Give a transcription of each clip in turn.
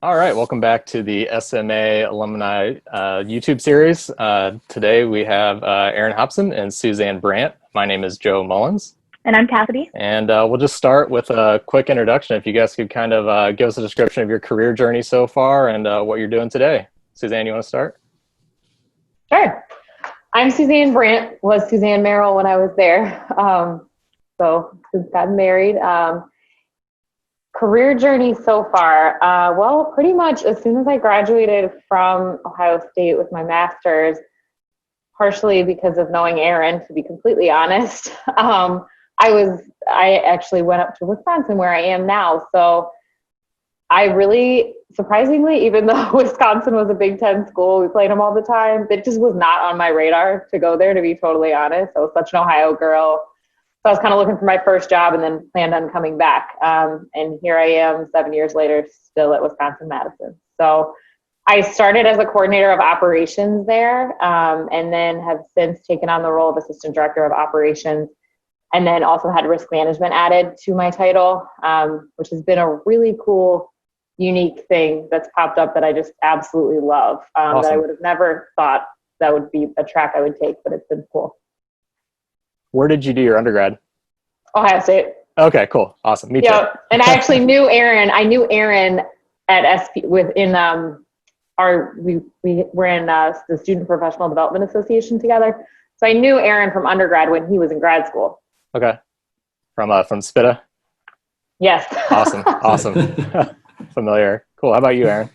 All right, welcome back to the SMA Alumni YouTube series. Today we have Aaron Hobson and Suzanne Brandt. My name is Joe Mullins. And I'm Cassidy. And we'll just start with a quick introduction. If you guys could kind of give us a description of your career journey so far and what you're doing today. Suzanne, you want to start? Sure. I'm Suzanne Brandt, was Suzanne Merrill when I was there. So since got married. Career journey so far. Well, pretty much as soon as I graduated from Ohio State with my master's, partially because of knowing Aaron, to be completely honest, I actually went up to Wisconsin where I am now. So I really, surprisingly, even though Wisconsin was a Big Ten school, we played them all the time, it just was not on my radar to go there, to be totally honest. I was such an Ohio girl. So I was kind of looking for my first job and then planned on coming back. And here I am 7 years later, still at Wisconsin-Madison. So I started as a coordinator of operations there, and then have since taken on the role of assistant director of operations, and then also had risk management added to my title, which has been a really cool, unique thing that's popped up that I just absolutely love, Awesome. that I would have never thought that would be a track I would take, but it's been cool. Where did you do your undergrad? Ohio State. Okay, cool. Awesome. Me too. Yeah, and I actually knew Aaron. I knew Aaron at SP within we were in the Student Professional Development Association together. So I knew Aaron from undergrad when he was in grad school. Okay. From SPITA? Yes. Awesome. Familiar. Cool. How about you, Aaron?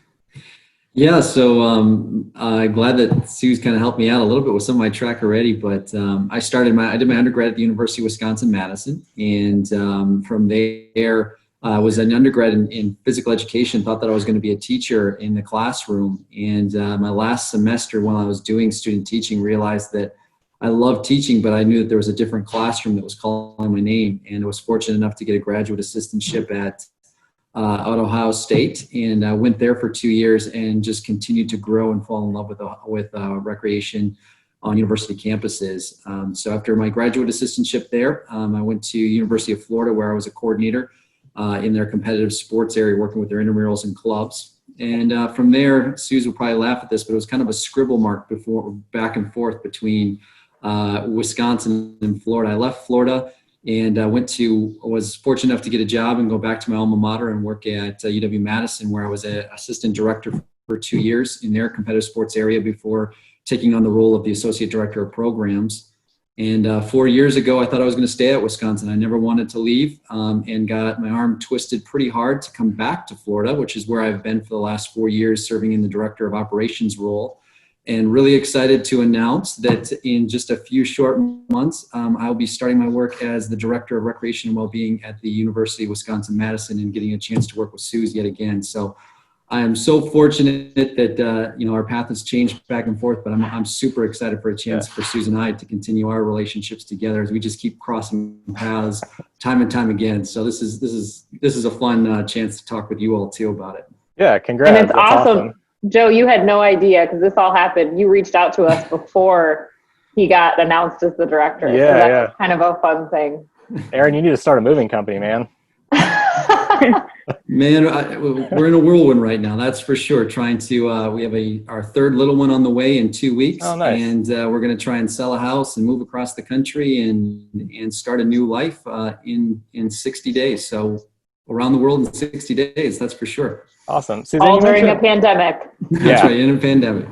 Yeah, so I'm glad that Sue's kind of helped me out a little bit with some of my track already, but I did my undergrad at the University of Wisconsin-Madison, and from there I was an undergrad in physical education, thought that I was going to be a teacher in the classroom, and my last semester while I was doing student teaching realized that I loved teaching, but I knew that there was a different classroom that was calling my name, and I was fortunate enough to get a graduate assistantship at Ohio State, and I went there for 2 years and just continued to grow and fall in love with recreation on university campuses. So after my graduate assistantship there, I went to University of Florida, where I was a coordinator in their competitive sports area, working with their intramurals and clubs. And from there, Suze will probably laugh at this, but it was kind of a scribble mark back and forth between Wisconsin and Florida. I left Florida and was fortunate enough to get a job and go back to my alma mater and work at UW-Madison, where I was an assistant director for 2 years in their competitive sports area before taking on the role of the associate director of programs. And 4 years ago, I thought I was going to stay at Wisconsin. I never wanted to leave, and got my arm twisted pretty hard to come back to Florida, which is where I've been for the last 4 years, serving in the director of operations role. And really excited to announce that in just a few short months, I'll be starting my work as the Director of Recreation and Wellbeing at the University of Wisconsin-Madison, and getting a chance to work with Suze yet again. So I am so fortunate that our path has changed back and forth, but I'm super excited for a chance for Suze and I to continue our relationships together as we just keep crossing paths time and time again. So this is a fun chance to talk with you all too about it. Yeah, congrats. And it's awesome. Joe, you had no idea, because this all happened. You reached out to us before he got announced as the director. Yeah, so that's kind of a fun thing. Aaron, you need to start a moving company, man. Man, we're in a whirlwind right now, that's for sure. Trying to, we have our third little one on the way in 2 weeks. Oh, nice. And we're going to try and sell a house and move across the country and start a new life in 60 days. So around the world in 60 days, that's for sure. Awesome. Suzanne, all during a pandemic. That's right, in a pandemic.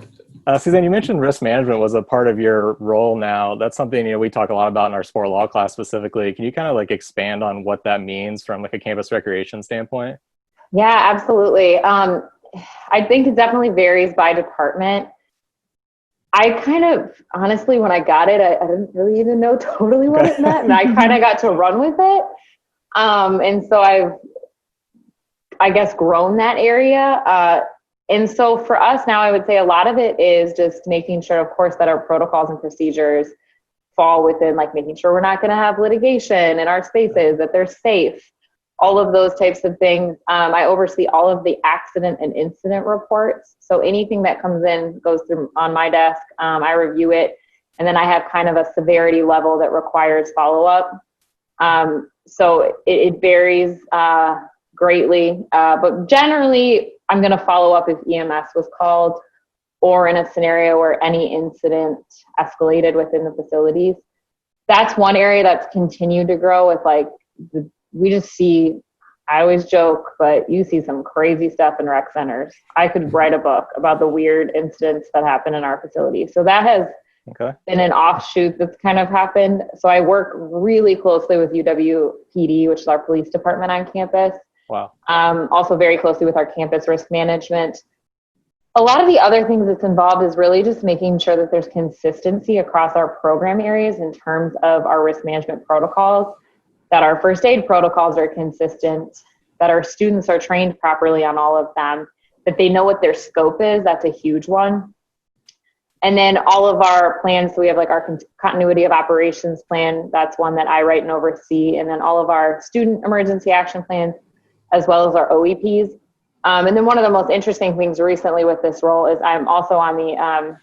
Suzanne, you mentioned risk management was a part of your role now. That's something we talk a lot about in our sport law class specifically. Can you kind of expand on what that means from a campus recreation standpoint? Yeah, absolutely. I think it definitely varies by department. I kind of, honestly, when I got it, I didn't really even know totally what it meant, and I kind of got to run with it. And so I guess, grown that area. And so for us now, I would say a lot of it is just making sure, of course, that our protocols and procedures fall within, making sure we're not going to have litigation in our spaces, that they're safe, all of those types of things. I oversee all of the accident and incident reports. So anything that comes in goes through on my desk. I review it, and then I have kind of a severity level that requires follow-up. So it varies greatly, but generally I'm going to follow up if EMS was called, or in a scenario where any incident escalated within the facilities. That's one area that's continued to grow with like, we just see, I always joke, but you see some crazy stuff in rec centers. I could write a book about the weird incidents that happen in our facility. So that has been an offshoot that's kind of happened. So I work really closely with UW-PD, which is our police department on campus. Wow. Also very closely with our campus risk management. A lot of the other things that's involved is really just making sure that there's consistency across our program areas in terms of our risk management protocols, that our first aid protocols are consistent, that our students are trained properly on all of them, that they know what their scope is. That's a huge one. And then all of our plans, so we have like our continuity of operations plan. That's one that I write and oversee. And then all of our student emergency action plans, as well as our OEPs. And then one of the most interesting things recently with this role is I'm also on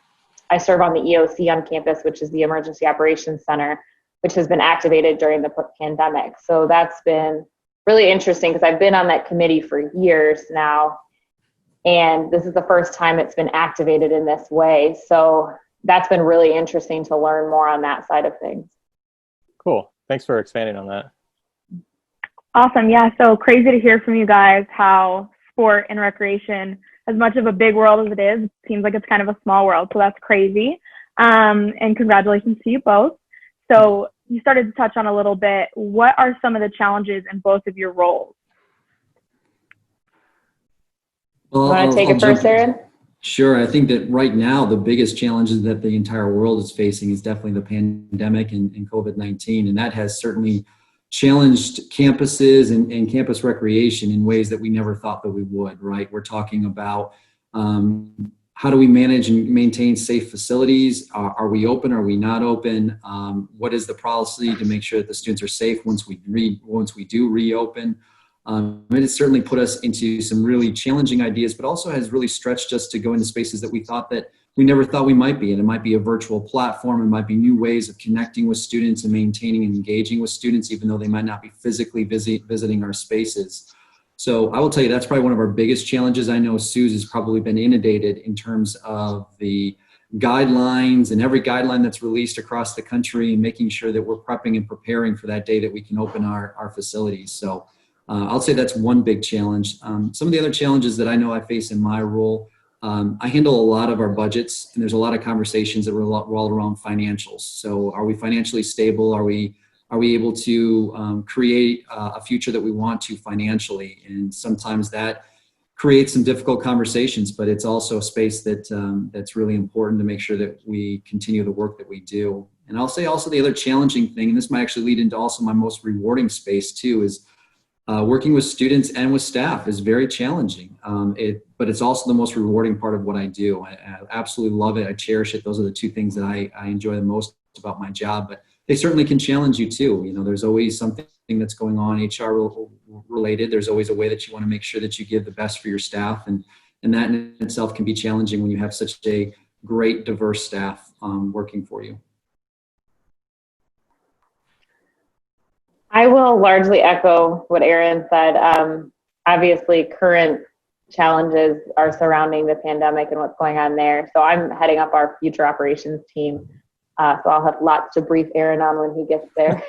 I serve on the EOC on campus, which is the Emergency Operations Center, which has been activated during the pandemic. So that's been really interesting because I've been on that committee for years now. And this is the first time it's been activated in this way. So that's been really interesting to learn more on that side of things. Cool. Thanks for expanding on that. Awesome. Yeah. So crazy to hear from you guys how sport and recreation, as much of a big world as it is, it seems like it's kind of a small world. So that's crazy. And congratulations to you both. So you started to touch on a little bit. What are some of the challenges in both of your roles? Well, You want to take it first, Aaron? Sure. I think that right now, the biggest challenges that the entire world is facing is definitely the pandemic and COVID-19. And that has certainly challenged campuses and campus recreation in ways that we never thought that we would, right? We're talking about how do we manage and maintain safe facilities? Are we open? Are we not open? What is the policy to make sure that the students are safe once we do reopen? It has certainly put us into some really challenging ideas, but also has really stretched us to go into spaces that we thought that we never thought we might be. And it might be a virtual platform. It might be new ways of connecting with students and maintaining and engaging with students, even though they might not be physically visiting our spaces. So I will tell you, that's probably one of our biggest challenges. I know Suze has probably been inundated in terms of the guidelines and every guideline that's released across the country and making sure that we're prepping and preparing for that day that we can open our facilities. So I'll say that's one big challenge. Some of the other challenges that I know I face in my role, I handle a lot of our budgets, and there's a lot of conversations that revolve around financials. So are we financially stable? Are we able to create a future that we want to financially? And sometimes that creates some difficult conversations, but it's also a space that that's really important to make sure that we continue the work that we do. And I'll say also the other challenging thing, and this might actually lead into also my most rewarding space too, is working with students and with staff is very challenging, but it's also the most rewarding part of what I do. I absolutely love it. I cherish it. Those are the two things that I enjoy the most about my job, but they certainly can challenge you too. You know, there's always something that's going on HR related. There's always a way that you want to make sure that you give the best for your staff. And that in itself can be challenging when you have such a great, diverse staff working for you. I will largely echo what Aaron said. Obviously, current challenges are surrounding the pandemic and what's going on there. So I'm heading up our future operations team. So I'll have lots to brief Aaron on when he gets there.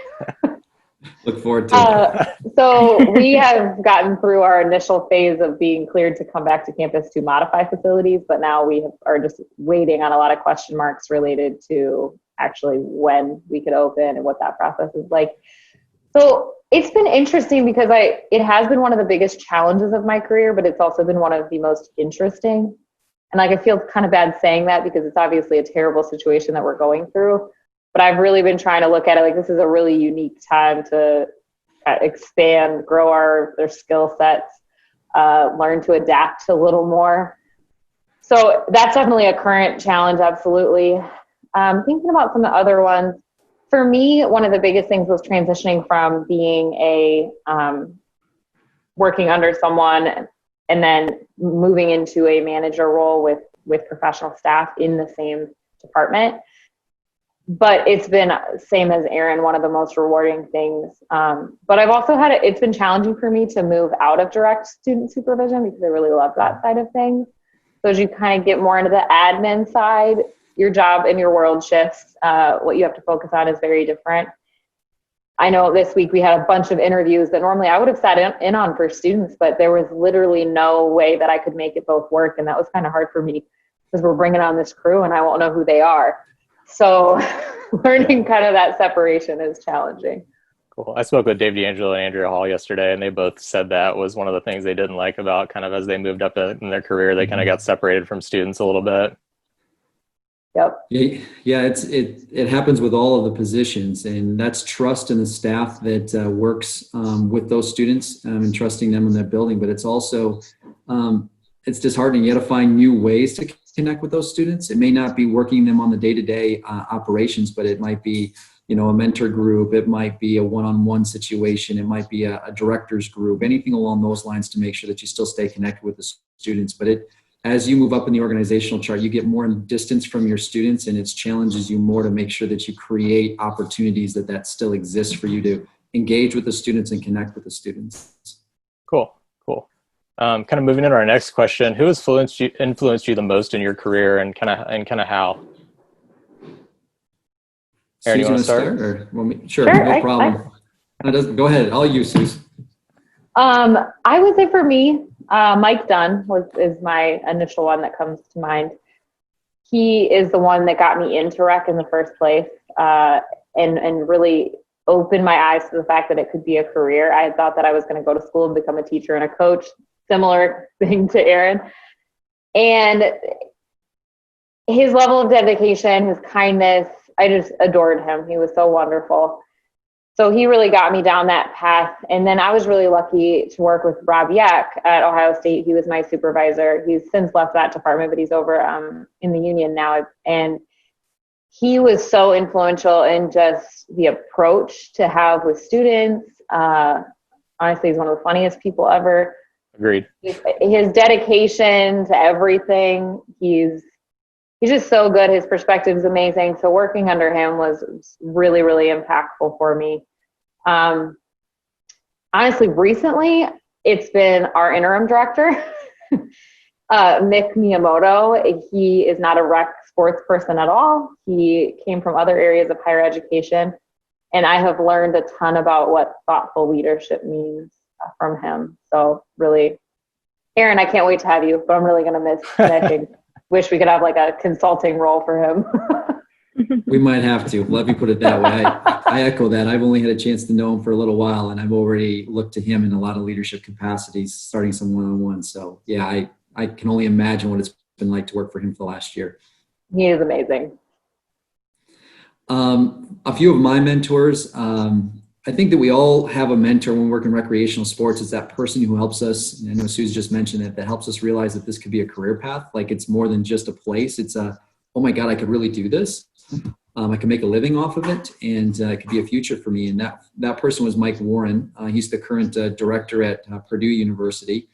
Look forward to it. So we have gotten through our initial phase of being cleared to come back to campus to modify facilities, but now we are just waiting on a lot of question marks related to actually when we could open and what that process is like. So it's been interesting because it has been one of the biggest challenges of my career, but it's also been one of the most interesting. And like, I feel kind of bad saying that because it's obviously a terrible situation that we're going through, but I've really been trying to look at it like this is a really unique time to expand, grow their skill sets, learn to adapt a little more. So that's definitely a current challenge. Absolutely. Thinking about some of the other ones. For me, one of the biggest things was transitioning from being working under someone and then moving into a manager role with professional staff in the same department. but it's been same as Aaron, one of the most rewarding things. But I've also it's been challenging for me to move out of direct student supervision because I really love that side of things. So as you kind of get more into the admin side, your job and your world shifts. What you have to focus on is very different. I know this week we had a bunch of interviews that normally I would have sat in on for students, but there was literally no way that I could make it both work. And that was kind of hard for me because we're bringing on this crew and I won't know who they are. So learning kind of that separation is challenging. Cool. I spoke with Dave D'Angelo and Andrea Hall yesterday, and they both said that was one of the things they didn't like about kind of as they moved up in their career, they kind of got separated from students a little bit. Yep. Yeah, it happens with all of the positions, and that's trust in the staff that works with those students and trusting them in that building. But it's also it's disheartening. You got to find new ways to connect with those students. It may not be working them on the day-to-day operations, but it might be, you know, a mentor group. It might be a one-on-one situation. It might be a director's group, anything along those lines to make sure that you still stay connected with the students. But as you move up in the organizational chart, you get more distance from your students, and it challenges you more to make sure that you create opportunities that still exists for you to engage with the students and connect with the students. Cool. Kind of moving into our next question, who has influenced you the most in your career, and kind of how? Aaron, you want to start? Sure, no problem. Go ahead. I'll use Suze. I would say for me, Mike Dunn is my initial one that comes to mind. He is the one that got me into rec in the first place, and really opened my eyes to the fact that it could be a career. I had thought that I was going to go to school and become a teacher and a coach, similar thing to Aaron. And his level of dedication, his kindness, I just adored him. He was so wonderful. So he really got me down that path. And then I was really lucky to work with Rob Yack at Ohio State. He was my supervisor. He's since left that department, but he's over in the union now. And he was so influential in just the approach to have with students. Honestly, he's one of the funniest people ever. Agreed. His dedication to everything, he's just so good. His perspective is amazing. So working under him was really, really impactful for me. Honestly, recently, it's been our interim director, Mick Miyamoto. He is not a rec sports person at all. He came from other areas of higher education. And I have learned a ton about what thoughtful leadership means from him. So really, Aaron, I can't wait to have you, but I'm really going to miss connecting. Wish we could have like a consulting role for him. We might have to. Let me put it that way. I echo that. I've only had a chance to know him for a little while, and I've already looked to him in a lot of leadership capacities, starting some one-on-one. So yeah, I can only imagine what it's been like to work for him for the last year. He is amazing. A few of my mentors, I think that we all have a mentor when we work in recreational sports. It's that person who helps us. And I know Suze just mentioned that helps us realize that this could be a career path. Like it's more than just a place. It's oh my God, I could really do this. I can make a living off of it, and it could be a future for me. And that person was Mike Warren. He's the current director at Purdue University.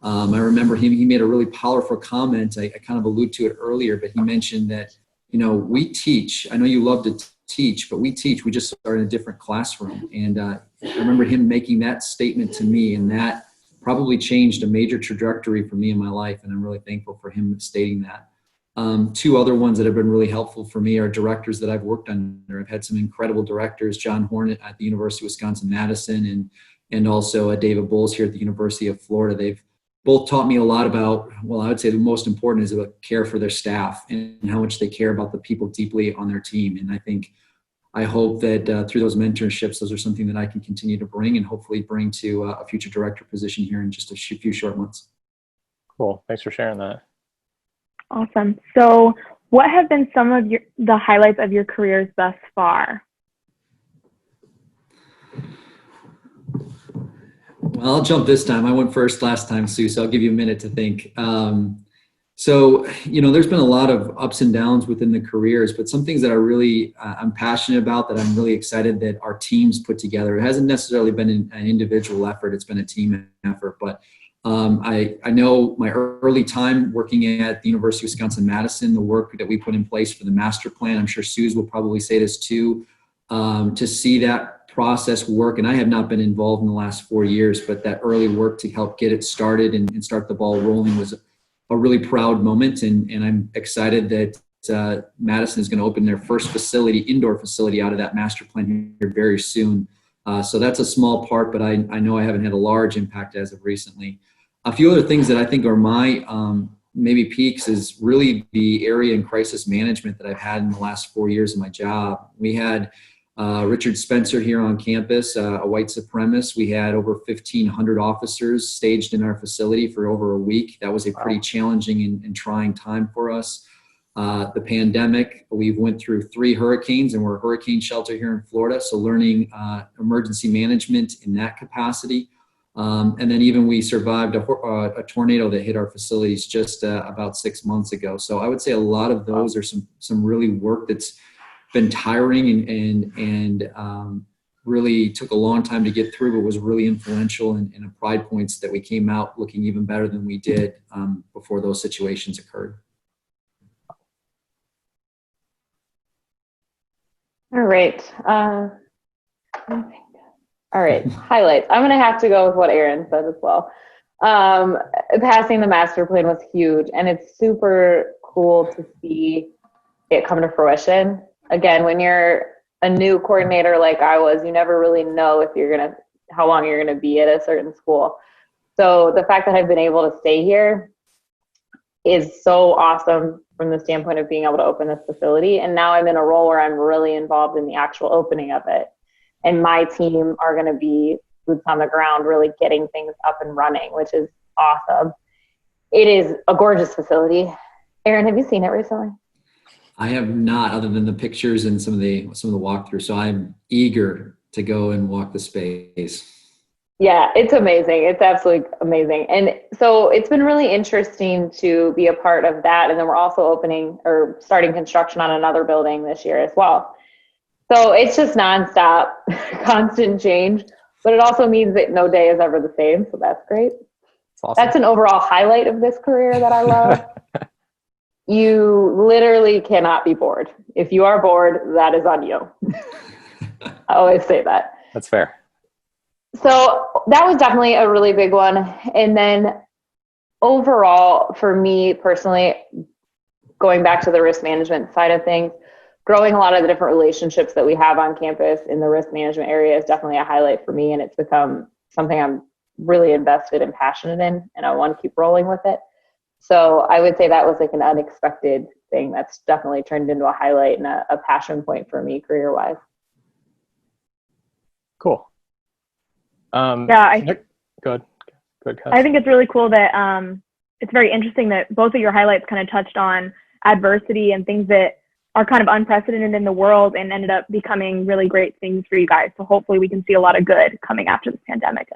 I remember he made a really powerful comment. I kind of alluded to it earlier, but he mentioned that, you know, we teach. I know you love to teach, but we teach. We just are in a different classroom. And I remember him making that statement to me, and that probably changed a major trajectory for me in my life. And I'm really thankful for him stating that. Two other ones that have been really helpful for me are directors that I've worked under. I've had some incredible directors, John Hornet at the University of Wisconsin-Madison, and also David Bowles here at the University of Florida. They've both taught me a lot about, well, I would say the most important is about care for their staff and how much they care about the people deeply on their team. And I hope that through those mentorships, those are something that I can continue to bring and hopefully bring to a future director position here in just a few short months. Cool. Thanks for sharing that. Awesome. So what have been some of the highlights of your careers thus far? Well, I'll jump this time. I went first last time, Sue, so I'll give you a minute to think. So, you know, there's been a lot of ups and downs within the careers, but some things that are really, I'm passionate about, that I'm really excited that our teams put together. It hasn't necessarily been an individual effort. It's been a team effort, but I know my early time working at the University of Wisconsin-Madison, the work that we put in place for the master plan, I'm sure Suze will probably say this too, to see that process work. And I have not been involved in the last 4 years, but that early work to help get it started and start the ball rolling was a really proud moment. And I'm excited that Madison is going to open their first indoor facility out of that master plan here very soon. So that's a small part, but I know I haven't had a large impact as of recently. A few other things that I think are my maybe peaks is really the area and crisis management that I've had in the last 4 years of my job. We had Richard Spencer here on campus, a white supremacist. We had over 1,500 officers staged in our facility for over a week. That was a pretty challenging and trying time for us. The pandemic, we've went through 3 hurricanes, and we're a hurricane shelter here in Florida. So learning emergency management in that capacity. And then even we survived a tornado that hit our facilities just about 6 months ago. So I would say a lot of those are some really work that's been tiring and really took a long time to get through, but was really influential and a pride points that we came out looking even better than we did before those situations occurred. All right. All right. Highlights. I'm going to have to go with what Aaron said as well. Passing the master plan was huge, and it's super cool to see it come to fruition. Again, when you're a new coordinator like I was, you never really know if how long you're going to be at a certain school. So the fact that I've been able to stay here is so awesome from the standpoint of being able to open this facility. And now I'm in a role where I'm really involved in the actual opening of it. And my team are going to be boots on the ground, really getting things up and running, which is awesome. It is a gorgeous facility. Aaron, have you seen it recently? I have not, other than the pictures and some of the walkthroughs. So I'm eager to go and walk the space. Yeah, it's amazing. It's absolutely amazing. And so it's been really interesting to be a part of that. And then we're also starting construction on another building this year as well. So it's just nonstop, constant change. But it also means that no day is ever the same. So that's great. That's awesome. That's an overall highlight of this career that I love. You literally cannot be bored. If you are bored, that is on you. I always say that. That's fair. So that was definitely a really big one. And then overall, for me personally, going back to the risk management side of things, growing a lot of the different relationships that we have on campus in the risk management area is definitely a highlight for me. And it's become something I'm really invested and passionate in, and I want to keep rolling with it. So I would say that was like an unexpected thing that's definitely turned into a highlight and a passion point for me career-wise. Cool. Yeah, go ahead. I think it's really cool that it's very interesting that both of your highlights kind of touched on adversity and things that are kind of unprecedented in the world and ended up becoming really great things for you guys. So hopefully we can see a lot of good coming after this pandemic.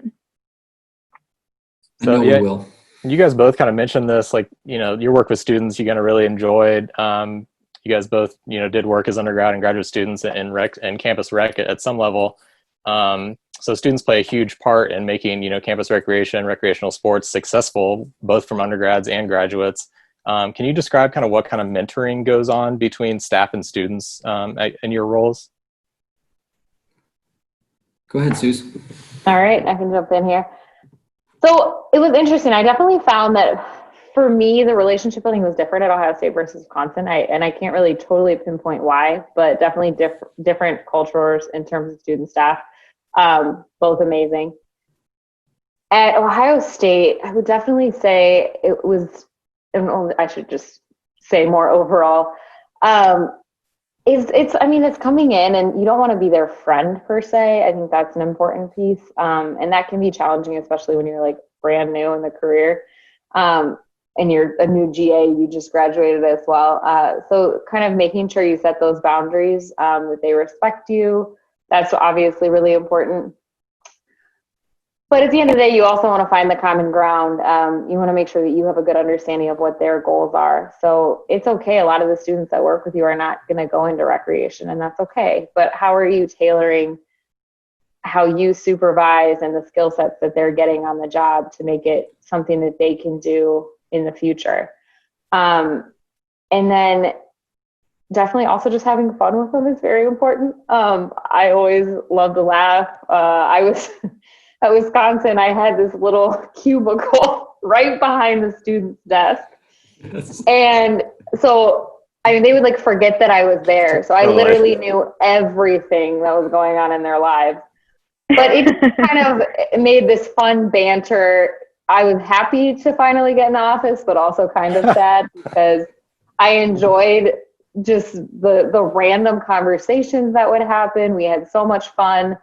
So yeah, we will. You guys both kind of mentioned this, like, your work with students you kind of really enjoyed. You guys both, did work as undergrad and graduate students in rec and campus rec at some level. So students play a huge part in making, campus recreational sports successful, both from undergrads and graduates. Can you describe kind of what kind of mentoring goes on between staff and students in your roles? Go ahead, Suze. All right, I can jump in here. So it was interesting. I definitely found that for me, the relationship building was different at Ohio State versus Wisconsin. I can't really totally pinpoint why, but definitely different cultures in terms of student staff, both amazing. At Ohio State, I would definitely say it was, and I should just say more overall, it's coming in and you don't want to be their friend per se. I think that's an important piece. And that can be challenging, especially when you're like brand new in the career. And you're a new GA, you just graduated as well. So kind of making sure you set those boundaries, that they respect you. That's obviously really important. But at the end of the day, you also want to find the common ground. You want to make sure that you have a good understanding of what their goals are. So it's okay. A lot of the students that work with you are not going to go into recreation, and that's okay. But how are you tailoring how you supervise and the skill sets that they're getting on the job to make it something that they can do in the future. And then definitely also just having fun with them is very important. I always love to laugh. I was at Wisconsin, I had this little cubicle right behind the student's desk. And so, I mean, they would like forget that I was there. So I literally knew everything that was going on in their lives. But it kind of made this fun banter. I was happy to finally get in the office, but also kind of sad because I enjoyed just the random conversations that would happen. We had so much fun.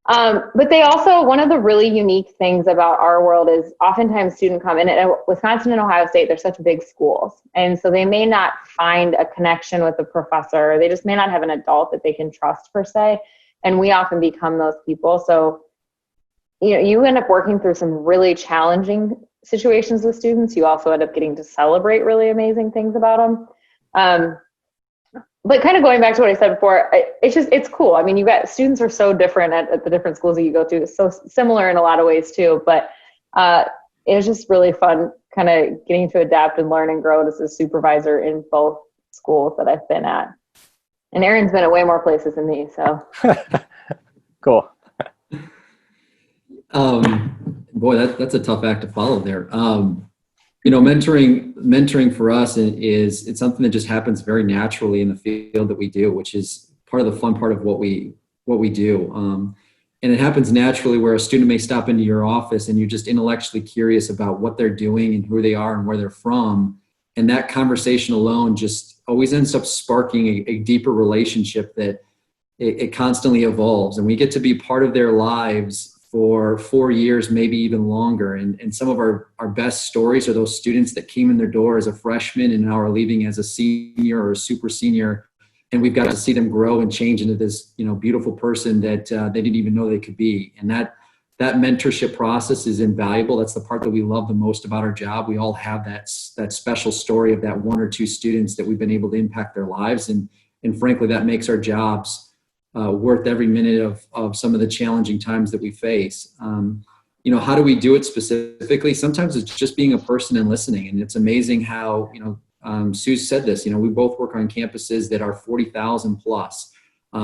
But they also, one of the really unique things about our world is oftentimes students come in, and Wisconsin and Ohio State, they're such big schools. And so they may not find a connection with the professor. They just may not have an adult that they can trust per se. And we often become those people. So, you know, you end up working through some really challenging situations with students. You also end up getting to celebrate really amazing things about them. But kind of going back to what I said before, it's cool. I mean, you got students are so different at the different schools that you go to. It's so similar in a lot of ways too, but it was just really fun kind of getting to adapt and learn and grow as a supervisor in both schools that I've been at. And Erin's been at way more places than me, so. Cool. Boy, that's a tough act to follow there. You know, mentoring for us it's something that just happens very naturally in the field that we do, which is part of the fun part of what we do. And it happens naturally where a student may stop into your office and you're just intellectually curious about what they're doing and who they are and where they're from. And that conversation alone just always ends up sparking a deeper relationship that it constantly evolves. And we get to be part of their lives for 4 years, maybe even longer. And some of our best stories are those students that came in their door as a freshman and now are leaving as a senior or a super senior. And we've got to see them grow and change into this, you know, beautiful person that they didn't even know they could be. And that mentorship process is invaluable. That's the part that we love the most about our job. We all have that special story of that one or two students that we've been able to impact their lives. And frankly, that makes our jobs worth every minute of some of the challenging times that we face. You know, how do we do it specifically? Sometimes it's just being a person and listening. And it's amazing how, you know, Sue said this, you know, we both work on campuses that are 40,000 plus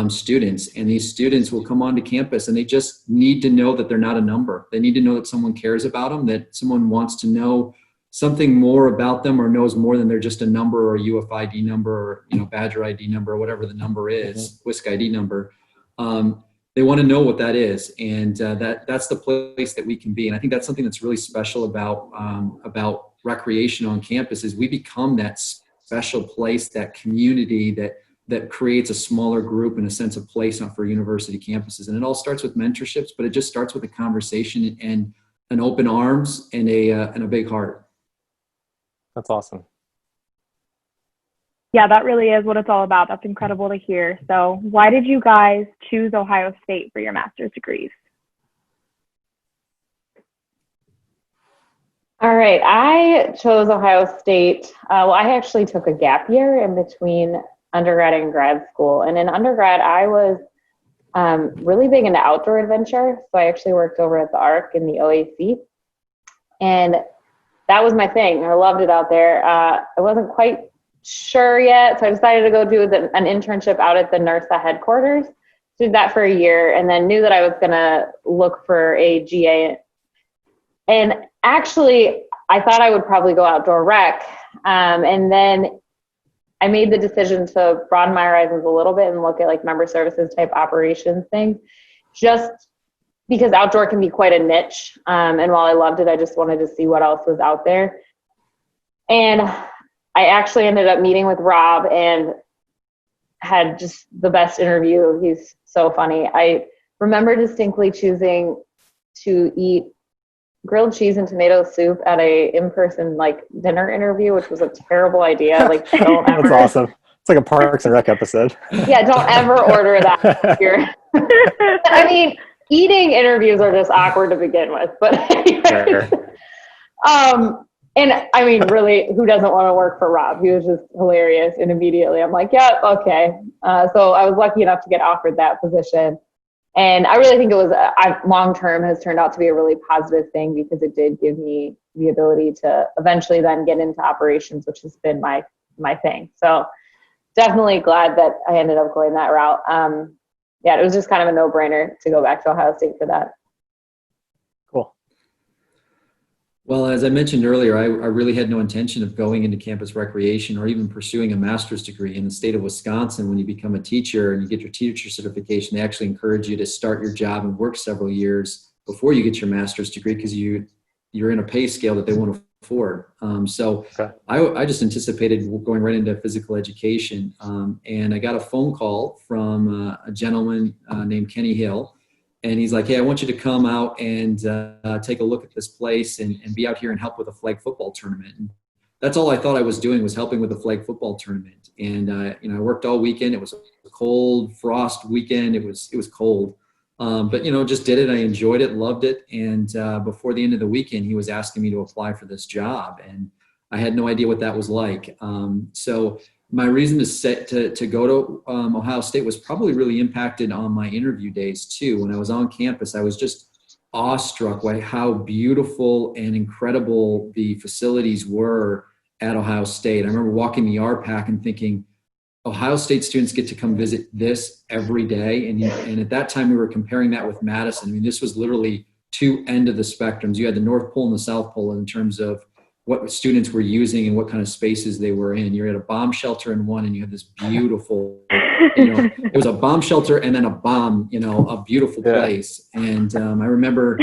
students. And these students will come onto campus and they just need to know that they're not a number. They need to know that someone cares about them, that someone wants to know something more about them or knows more than they're just a number or a UFID number or, you know, Badger ID number or whatever the number is, WISC ID number. They want to know what that is. And that's the place that we can be. And I think that's something that's really special about recreation on campus is we become that special place, that community that creates a smaller group and a sense of place for university campuses. And it all starts with mentorships, but it just starts with a conversation and an open arms and a big heart. That's awesome. Yeah, that really is what it's all about. That's incredible to hear. So why did you guys choose Ohio State for your master's degrees? All right, I chose Ohio State. Well, I actually took a gap year in between undergrad and grad school. And in undergrad, I was really big into outdoor adventure. So I actually worked over at the ARC in the OAC. And that was my thing. I loved it out there. I wasn't quite sure yet, so I decided to go do an internship out at the NERSA headquarters. Did that for a year, and then knew that I was going to look for a GA. And actually, I thought I would probably go outdoor rec. And then I made the decision to broaden my horizons a little bit and look at like member services type operations things, just because outdoor can be quite a niche. And while I loved it, I just wanted to see what else was out there. And I actually ended up meeting with Rob and had just the best interview. He's so funny. I remember distinctly choosing to eat grilled cheese and tomato soup at a in-person like dinner interview, which was a terrible idea. Like, don't ever. That's awesome. It's like a Parks and Rec episode. Yeah, don't ever order that here. I mean, eating interviews are just awkward to begin with, but Sure. And I mean, really, who doesn't want to work for Rob? He was just hilarious. And immediately I'm like, yeah, okay. So I was lucky enough to get offered that position. And I really think it was long-term has turned out to be a really positive thing, because it did give me the ability to eventually then get into operations, which has been my thing. So definitely glad that I ended up going that route. Yeah, it was just kind of a no-brainer to go back to Ohio State for that. Cool. Well, as I mentioned earlier, I really had no intention of going into campus recreation or even pursuing a master's degree. In the state of Wisconsin, when you become a teacher and you get your teacher certification, they actually encourage you to start your job and work several years before you get your master's degree, because you're in a pay scale that they won't afford. Okay. I just anticipated going right into physical education. And I got a phone call from a gentleman named Kenny Hill. And he's like, hey, I want you to come out and take a look at this place and be out here and help with a flag football tournament. And that's all I thought I was doing, was helping with the flag football tournament. And I worked all weekend. It was a cold frost weekend. It was cold. But just did it. I enjoyed it, loved it. And before the end of the weekend, he was asking me to apply for this job. And I had no idea what that was like. So my reason to go to Ohio State was probably really impacted on my interview days too. When I was on campus, I was just awestruck by how beautiful and incredible the facilities were at Ohio State. I remember walking the RPAC and thinking, Ohio State students get to come visit this every day. And at that time, we were comparing that with Madison. I mean, this was literally two ends of the spectrums. You had the North Pole and the South Pole in terms of what students were using and what kind of spaces they were in. You're at a bomb shelter in one, and you had this beautiful, it was a bomb shelter and then a bomb, a beautiful place. And I remember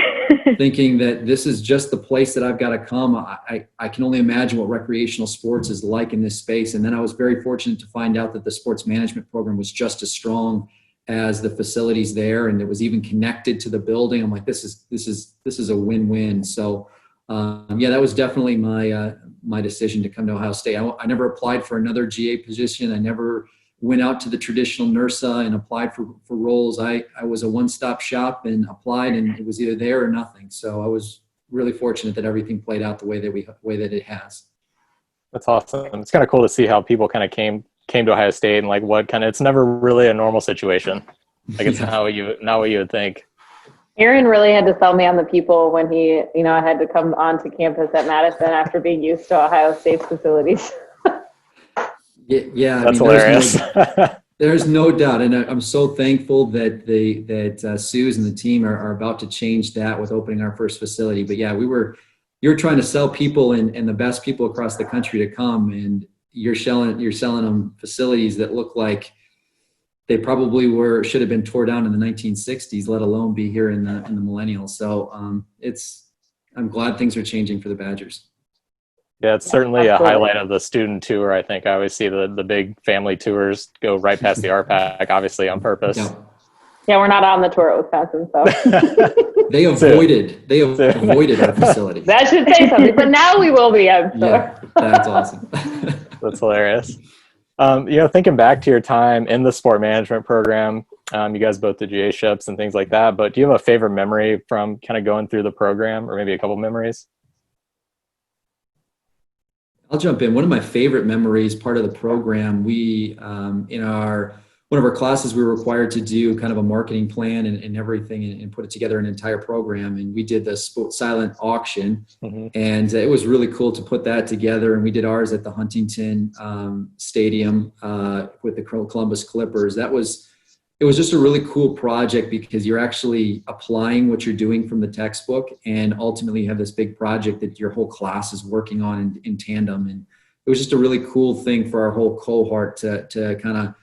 thinking that this is just the place that I've got to come. I can only imagine what recreational sports is like in this space. And then I was very fortunate to find out that the sports management program was just as strong as the facilities there, and it was even connected to the building. I'm like, this is a win-win. So that was definitely my decision to come to Ohio State. I never applied for another GA position. I never went out to the traditional NERSA and applied for roles. I was a one-stop shop and applied, and it was either there or nothing. So I was really fortunate that everything played out the way that it has. That's awesome. It's kind of cool to see how people kind of came to Ohio State and like what kind of, it's never really a normal situation. Like it's not what you would think. Aaron really had to sell me on the people when he, I had to come onto campus at Madison after being used to Ohio State's facilities. Yeah. That's hilarious. There's no doubt. And I'm so thankful that Suze and the team are about to change that with opening our first facility. But yeah, you're trying to sell people and the best people across the country to come, and you're selling them facilities that look like they probably should have been tore down in the 1960s, let alone be here in the millennials. So I'm glad things are changing for the Badgers. Yeah, it's certainly a highlight of the student tour. I think I always see the big family tours go right past the RPAC, obviously on purpose. Yeah, we're not on the tour at Wisconsin, so they avoided our facility. That should say something, but now we will be. I'm sure. Yeah, that's awesome. That's hilarious. Thinking back to your time in the sport management program, you guys both did GA-ships and things like that, but do you have a favorite memory from kind of going through the program, or maybe a couple memories? I'll jump in. One of my favorite memories, part of the program, we, one of our classes, we were required to do kind of a marketing plan and everything and put it together an entire program. And we did the silent auction, and it was really cool to put that together. And we did ours at the Huntington Stadium with the Columbus Clippers. It was just a really cool project because you're actually applying what you're doing from the textbook, and ultimately you have this big project that your whole class is working on in tandem. And it was just a really cool thing for our whole cohort to kind of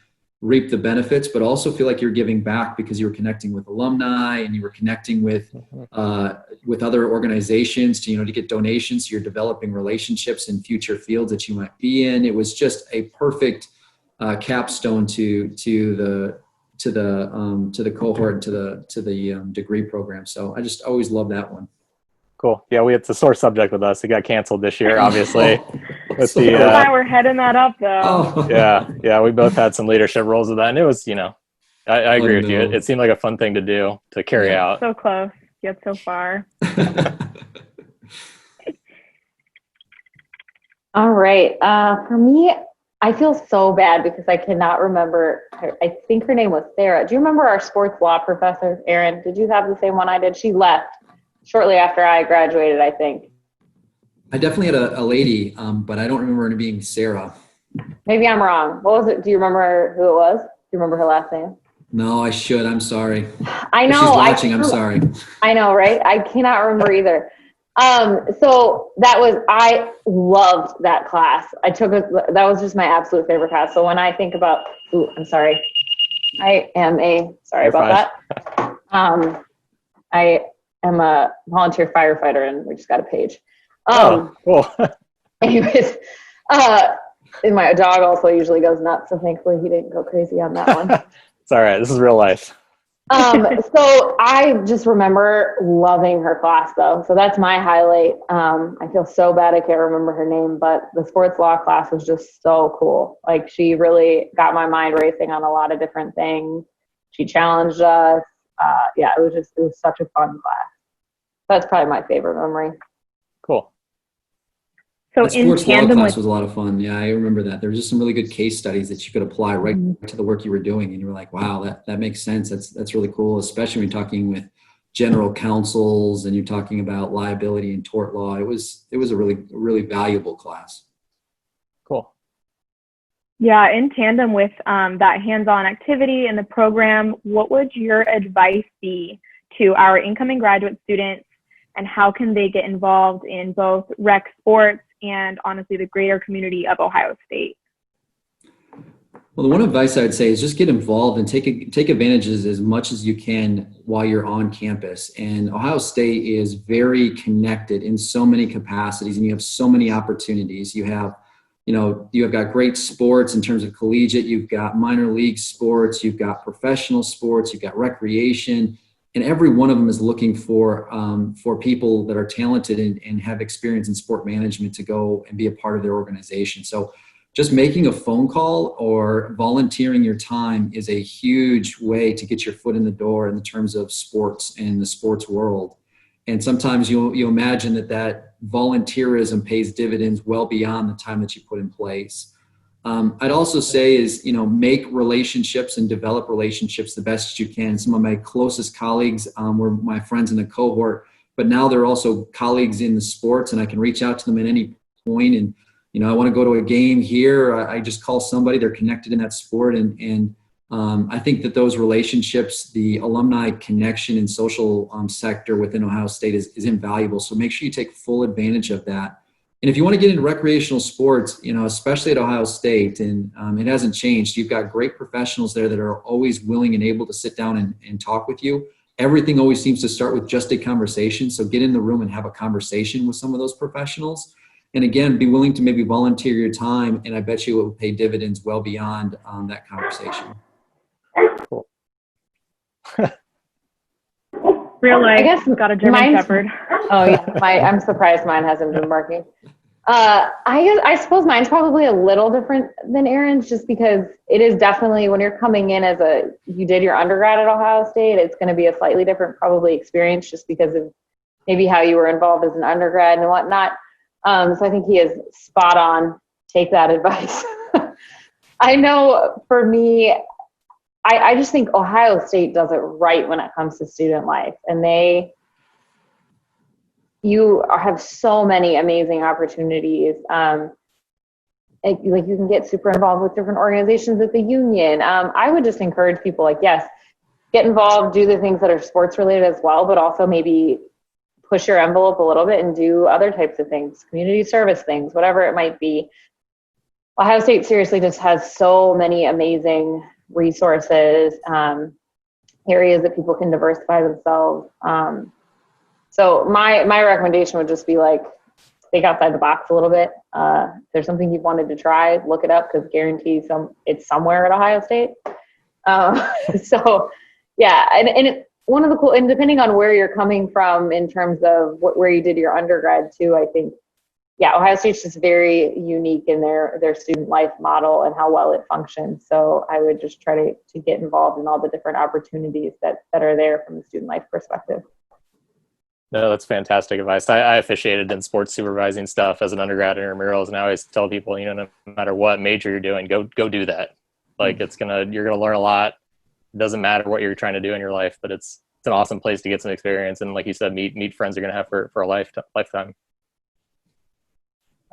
reap the benefits, but also feel like you're giving back because you were connecting with alumni and you were connecting with other organizations to get donations. So you're developing relationships in future fields that you might be in. It was just a perfect capstone to the cohort and to the degree program. So I just always love that one. Cool. Yeah, it's a sore subject with us. It got canceled this year, obviously. That's why we're heading that up, though. Yeah, we both had some leadership roles with that, and it was, I agree with you. It seemed like a fun thing to do, to carry out. So close, yet so far. All right. For me, I feel so bad because I cannot remember. I think her name was Sarah. Do you remember our sports law professor, Erin? Did you have the same one I did? She left shortly after I graduated, I think. I definitely had a lady, but I don't remember her being Sarah. Maybe I'm wrong. What was it? Do you remember who it was? Do you remember her last name? No, I should. I'm sorry. I know. If she's watching, I'm sorry. I know, right? I cannot remember either. So I loved that class. That was just my absolute favorite class. So when I think about, I'm sorry. Sorry You're about fine. that. I am a volunteer firefighter and we just got a page. Cool. Anyways, and my dog also usually goes nuts. So thankfully he didn't go crazy on that one. It's all right. This is real life. So I just remember loving her class though. So that's my highlight. I feel so bad I can't remember her name, but the sports law class was just so cool. Like she really got my mind racing on a lot of different things. She challenged us. It was such a fun class. That's probably my favorite memory. Cool. So The sports law class was a lot of fun. Yeah, I remember that. There were just some really good case studies that you could apply right to the work you were doing. And you were like, wow, that makes sense. That's really cool, especially when you're talking with general counsels and you're talking about liability and tort law. It was a really valuable class. Cool. Yeah, in tandem with that hands-on activity in the program, what would your advice be to our incoming graduate students, and how can they get involved in both rec sports and honestly the greater community of Ohio State? Well, the one advice I would say is just get involved and take advantages as much as you can while you're on campus. And Ohio State is very connected in so many capacities, and you have so many opportunities. You have got great sports in terms of collegiate, you've got minor league sports, you've got professional sports, you've got recreation, and every one of them is looking for people that are talented and have experience in sport management to go and be a part of their organization. So just making a phone call or volunteering your time is a huge way to get your foot in the door in the terms of sports and the sports world. And sometimes you'll imagine that volunteerism pays dividends well beyond the time that you put in place. I'd also say is, make relationships and develop relationships the best you can. Some of my closest colleagues were my friends in the cohort, but now they're also colleagues in the sports, and I can reach out to them at any point. And, I want to go to a game here. I just call somebody, they're connected in that sport. And I think that those relationships, the alumni connection and social sector within Ohio State is invaluable. So make sure you take full advantage of that. And if you want to get into recreational sports, especially at Ohio State, and it hasn't changed, you've got great professionals there that are always willing and able to sit down and talk with you. Everything always seems to start with just a conversation. So get in the room and have a conversation with some of those professionals. And again, be willing to maybe volunteer your time, and I bet you it will pay dividends well beyond that conversation. Cool. Real life. I guess got a German Shepherd. Oh yeah, I'm surprised mine hasn't been barking. I suppose mine's probably a little different than Erin's, just because it is definitely, when you're coming in you did your undergrad at Ohio State, it's going to be a slightly different probably experience just because of maybe how you were involved as an undergrad and whatnot. So I think he is spot on. Take that advice. I know for me, I just think Ohio State does it right when it comes to student life, and you have so many amazing opportunities. Like you can get super involved with different organizations at the union. I would just encourage people yes, get involved, do the things that are sports related as well, but also maybe push your envelope a little bit and do other types of things, community service things, whatever it might be. Ohio State seriously just has so many amazing resources, areas that people can diversify themselves. So my recommendation would just be think outside the box a little bit. If there's something you've wanted to try, look it up, because guarantee it's somewhere at Ohio State. So yeah, and one of the cool, and depending on where you're coming from in terms of where you did your undergrad too, I think, yeah, Ohio State's just very unique in their student life model and how well it functions. So I would just try to get involved in all the different opportunities that are there from the student life perspective. No, that's fantastic advice. I officiated in sports supervising stuff as an undergrad in intramurals, and I always tell people, no matter what major you're doing, go do that. Like you're gonna learn a lot. It doesn't matter what you're trying to do in your life, but it's an awesome place to get some experience, and like you said, meet friends you're gonna have for a lifetime.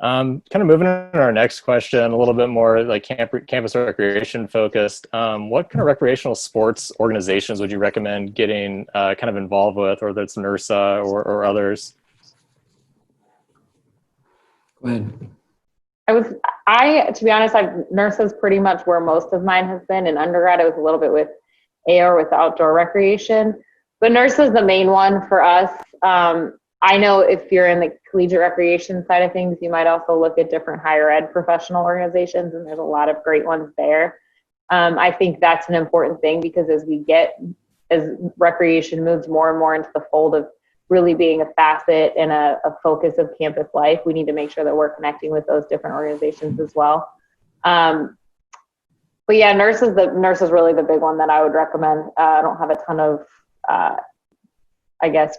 Kind of moving on to our next question, a little bit more like campus recreation focused. What kind of recreational sports organizations would you recommend getting kind of involved with, or whether it's NERSA or others? Go ahead. To be honest, NERSA is pretty much where most of mine has been. In undergrad, it was a little bit with AR, with outdoor recreation, but NERSA is the main one for us. I know if you're in the collegiate recreation side of things, you might also look at different higher ed professional organizations, and there's a lot of great ones there. I think that's an important thing, because as recreation moves more and more into the fold of really being a facet and a focus of campus life, we need to make sure that we're connecting with those different organizations as well. But yeah, NERSA is really the big one that I would recommend. I don't have a ton of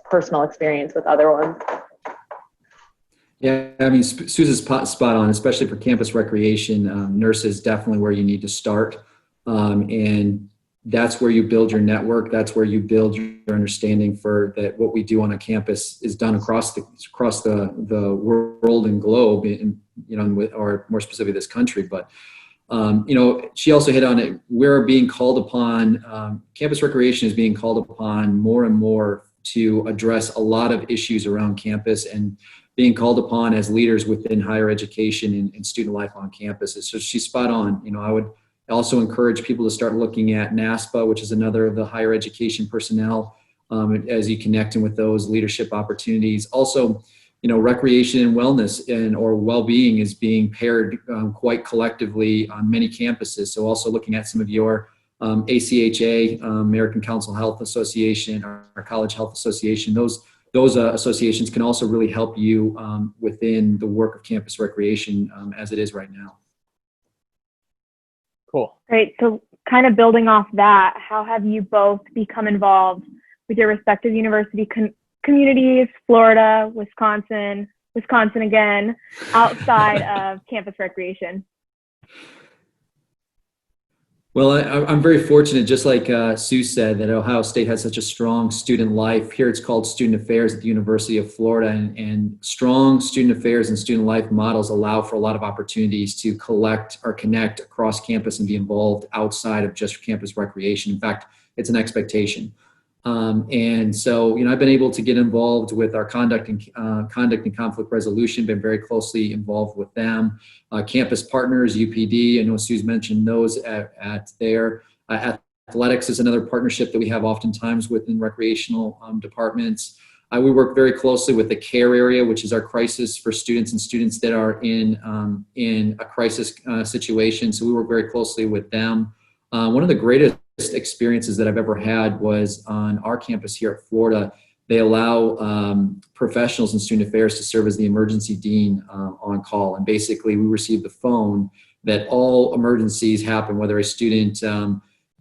personal experience with other ones. Yeah, I mean, Susan's spot on, especially for campus recreation. NERSA is definitely where you need to start. And that's where you build your network. That's where you build your understanding for that what we do on a campus is done across the world and globe, or more specifically this country. But she also hit on it. We're being called upon, campus recreation is being called upon more and more to address a lot of issues around campus, and being called upon as leaders within higher education and student life on campus. So she's spot on. I would also encourage people to start looking at NASPA, which is another of the higher education personnel, as you connect in with those leadership opportunities. Also, recreation and wellness or well-being is being paired quite collectively on many campuses. So also looking at some of your ACHA, American Council Health Association, or College Health Association, those associations can also really help you within the work of campus recreation as it is right now. Cool. Great. So kind of building off that, how have you both become involved with your respective university communities, Florida, Wisconsin again, outside of campus recreation? Well, I'm very fortunate, just like Sue said, that Ohio State has such a strong student life. Here it's called Student Affairs at the University of Florida, and strong student affairs and student life models allow for a lot of opportunities to collect or connect across campus and be involved outside of just campus recreation. In fact, it's an expectation. And so, I've been able to get involved with our conduct and conflict resolution, been very closely involved with them. Campus partners, UPD, I know Sue's mentioned those at there. Athletics is another partnership that we have oftentimes within recreational departments. We work very closely with the CARE area, which is our crisis for students and students that are in a crisis situation. So we work very closely with them. One of the greatest experiences that I've ever had was on our campus here at Florida. They allow professionals in student affairs to serve as the emergency dean on call. And basically we receive the phone that all emergencies happen, whether a student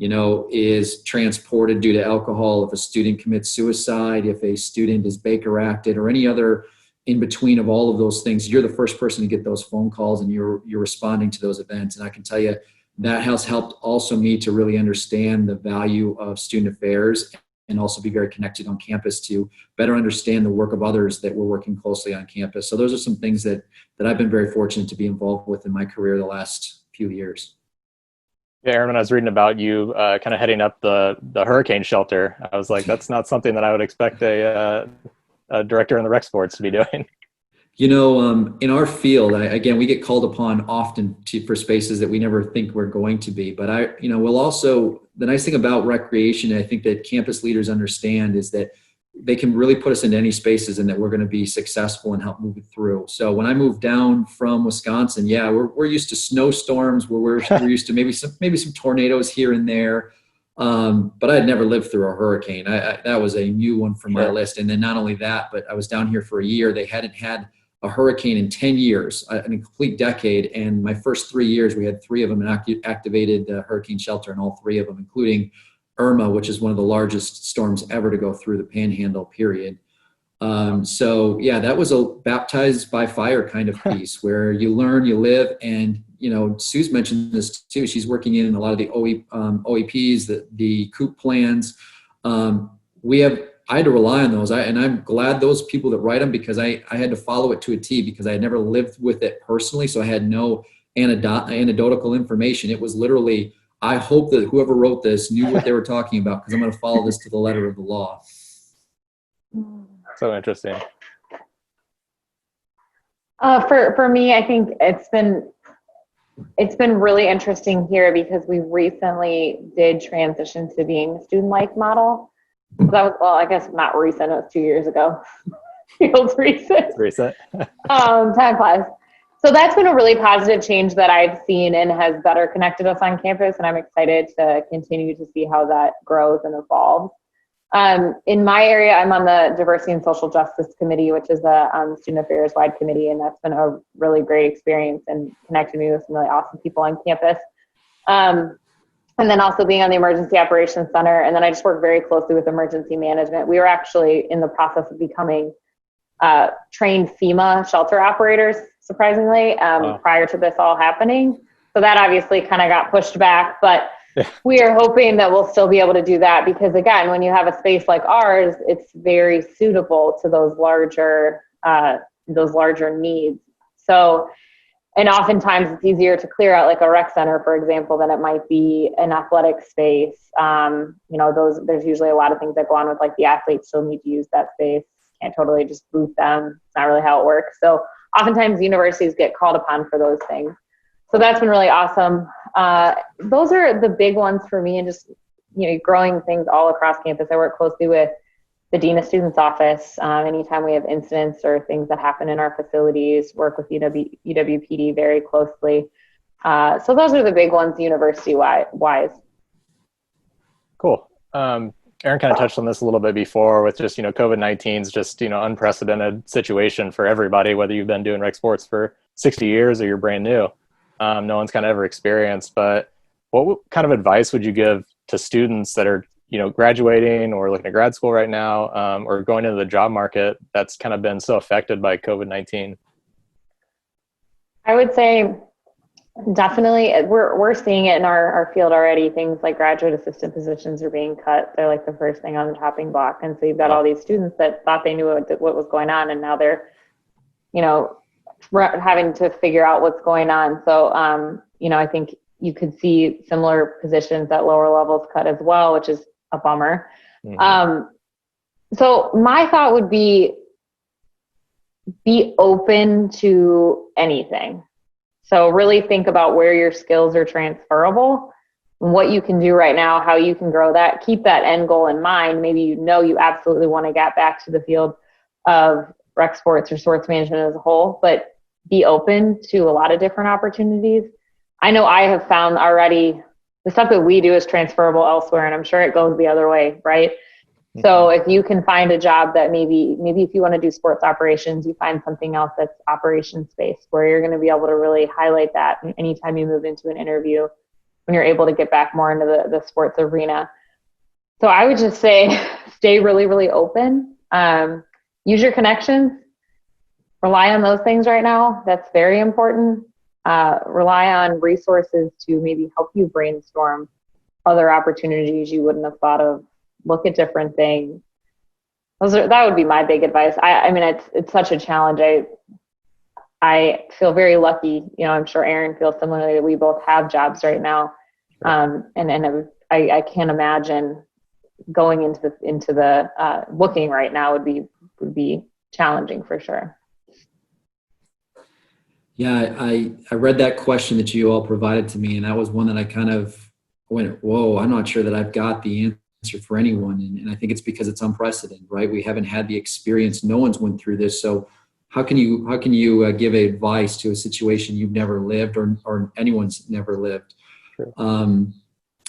is transported due to alcohol, if a student commits suicide, if a student is Baker acted, or any other in between of all of those things. You're the first person to get those phone calls, and you're responding to those events. And I can tell you, that has helped also me to really understand the value of student affairs, and also be very connected on campus to better understand the work of others that we're working closely on campus. So those are some things that I've been very fortunate to be involved with in my career the last few years. Yeah, Aaron, when I was reading about you kind of heading up the hurricane shelter, I was like, that's not something that I would expect a director in the rec sports to be doing. In our field, again, we get called upon often for spaces that we never think we're going to be. But we'll also, the nice thing about recreation, I think that campus leaders understand, is that they can really put us into any spaces and that we're going to be successful and help move it through. So when I moved down from Wisconsin, yeah, we're used to snowstorms, we're used to maybe some tornadoes here and there. But I had never lived through a hurricane. That was a new one from my list. And then not only that, but I was down here for a year. They hadn't had a hurricane in 10 years, a complete decade. And my first 3 years, we had 3 of them activated hurricane shelter, and all 3 of them, including Irma, which is one of the largest storms ever to go through the Panhandle, period. So yeah, that was a baptized by fire kind of piece where you learn, you live, and Sue's mentioned this too. She's working in a lot of the OEPs, the COOP plans. I had to rely on those, and I'm glad those people that write them, because I had to follow it to a T, because I had never lived with it personally, so I had no anecdotal information. It was literally, I hope that whoever wrote this knew what they were talking about, because I'm going to follow this to the letter of the law. So interesting. For me, I think it's been really interesting here, because we recently did transition to being a student life model. That was, well, I guess not recent, it was 2 years ago. Feels recent. It's recent. Time flies. So that's been a really positive change that I've seen and has better connected us on campus. And I'm excited to continue to see how that grows and evolves. In my area, I'm on the Diversity and Social Justice Committee, which is a student affairs wide committee. And that's been a really great experience and connected me with some really awesome people on campus. And then also being on the Emergency Operations Center. And then I just work very closely with emergency management. We were actually in the process of becoming trained FEMA shelter operators, surprisingly, prior to this all happening. So that obviously kind of got pushed back, but we are hoping that we'll still be able to do that, because again, when you have a space like ours, it's very suitable to those larger needs. So, and oftentimes it's easier to clear out like a rec center, for example, than it might be an athletic space. There's usually a lot of things that go on with, like, the athletes still need to use that space. Can't totally just boot them. It's not really how it works. So oftentimes universities get called upon for those things. So that's been really awesome. Those are the big ones for me, and just, growing things all across campus. I work closely with the Dean of Students office. Anytime we have incidents or things that happen in our facilities, work with UWPD very closely. So those are the big ones university-wise. Cool. Aaron kind of touched on this a little bit before with just, COVID-19 is just, unprecedented situation for everybody, whether you've been doing rec sports for 60 years or you're brand new. No one's kind of ever experienced, but what kind of advice would you give to students that are, graduating or looking at grad school right now, or going into the job market that's kind of been so affected by COVID-19? I would say definitely we're seeing it in our field already. Things like graduate assistant positions are being cut. They're like the first thing on the chopping block. And so you've got all these students that thought they knew what was going on, and now they're, having to figure out what's going on. So, I think you could see similar positions at lower levels cut as well, which is a bummer. Mm-hmm. So my thought would be open to anything. So really think about where your skills are transferable, and what you can do right now, how you can grow that. Keep that end goal in mind. Maybe you absolutely want to get back to the field of rec sports or sports management as a whole, but be open to a lot of different opportunities. I know I have found already the stuff that we do is transferable elsewhere, and I'm sure it goes the other way, right? Mm-hmm. So if you can find a job that maybe if you want to do sports operations, you find something else that's operations based, where you're going to be able to really highlight that anytime you move into an interview, when you're able to get back more into the sports arena. So I would just say stay really, really open. Use your connections. Rely on those things right now. That's very important. Rely on resources to maybe help you brainstorm other opportunities you wouldn't have thought of. Look at different things. That would be my big advice. I mean, it's such a challenge. I feel very lucky. I'm sure Aaron feels similarly, that we both have jobs right now. And I can't imagine going into the looking right now would be challenging for sure. Yeah, I read that question that you all provided to me, and that was one that I kind of went, whoa, I'm not sure that I've got the answer for anyone. And I think it's because it's unprecedented, right? We haven't had the experience. No one's went through this. So how can you give advice to a situation you've never lived or anyone's never lived? Sure.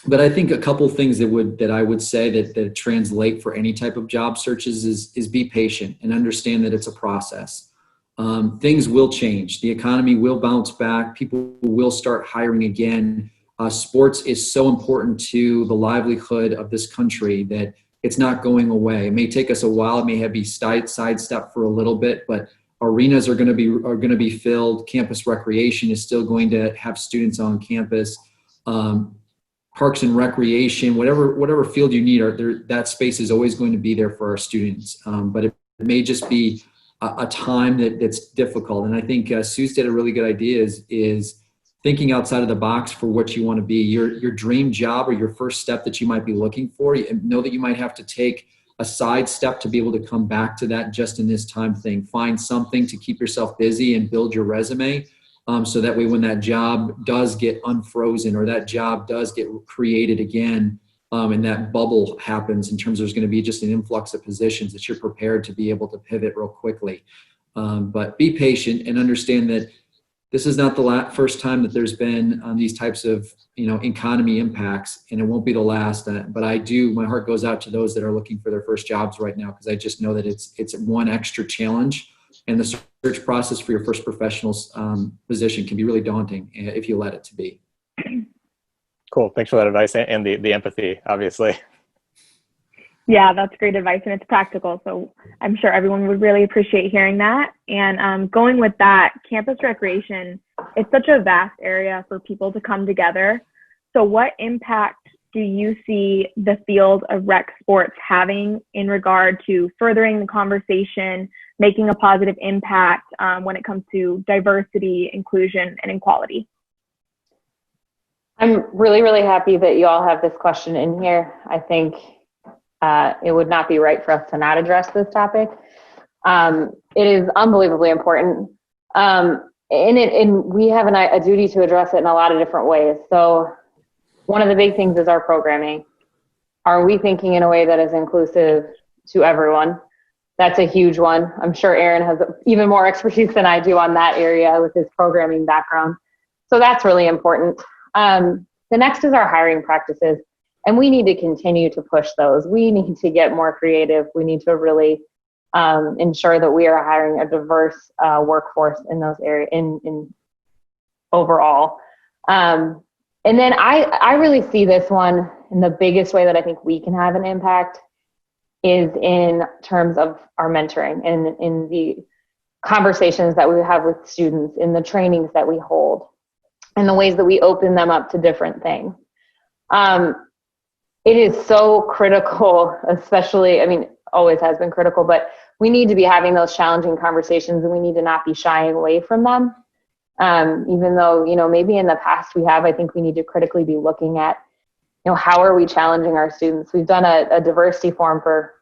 But I think a couple of things that I would say that translate for any type of job searches is be patient and understand that it's a process. Things will change. The economy will bounce back. People will start hiring again. Sports is so important to the livelihood of this country that it's not going away. It may take us a while. It may have be sidestep for a little bit, but arenas are going to be filled. Campus recreation is still going to have students on campus. Parks and recreation, whatever field you need, that space is always going to be there for our students. But it may just be a time that's difficult. And I think Sue's did a really good idea is thinking outside of the box for what you want to be. Your dream job or your first step that you might be looking for, you know that you might have to take a side step to be able to come back to that just in this time thing. Find something to keep yourself busy and build your resume. So that way when that job does get unfrozen or that job does get created again, and that bubble happens in terms of there's going to be just an influx of positions, that you're prepared to be able to pivot real quickly. But be patient and understand that this is not the first time that there's been these types of economy impacts, and it won't be the last. But my heart goes out to those that are looking for their first jobs right now, because I just know that it's one extra challenge. And the search process for your first professional position can be really daunting if you let it to be. Cool. Thanks for that advice and the empathy, obviously. Yeah, that's great advice, and it's practical. So I'm sure everyone would really appreciate hearing that. And going with that, campus recreation, it's such a vast area for people to come together. So what impact do you see the field of rec sports having in regard to furthering the conversation, making a positive impact when it comes to diversity, inclusion, and equality? I'm really, really happy that you all have this question in here. I think it would not be right for us to not address this topic. It is unbelievably important. And we have a duty to address it in a lot of different ways. So one of the big things is our programming. Are we thinking in a way that is inclusive to everyone? That's a huge one. I'm sure Aaron has even more expertise than I do on that area with his programming background. So that's really important. The next is our hiring practices. And we need to continue to push those. We need to get more creative. We need to really ensure that we are hiring a diverse workforce in those areas in overall. And then I really see this one in the biggest way that I think we can have an impact is in terms of our mentoring and in the conversations that we have with students, in the trainings that we hold, and the ways that we open them up to different things. It is so critical, especially, always has been critical, but we need to be having those challenging conversations, and we need to not be shying away from them. Even though, maybe in the past we have, I think we need to critically be looking at, how are we challenging our students? We've done a diversity forum for,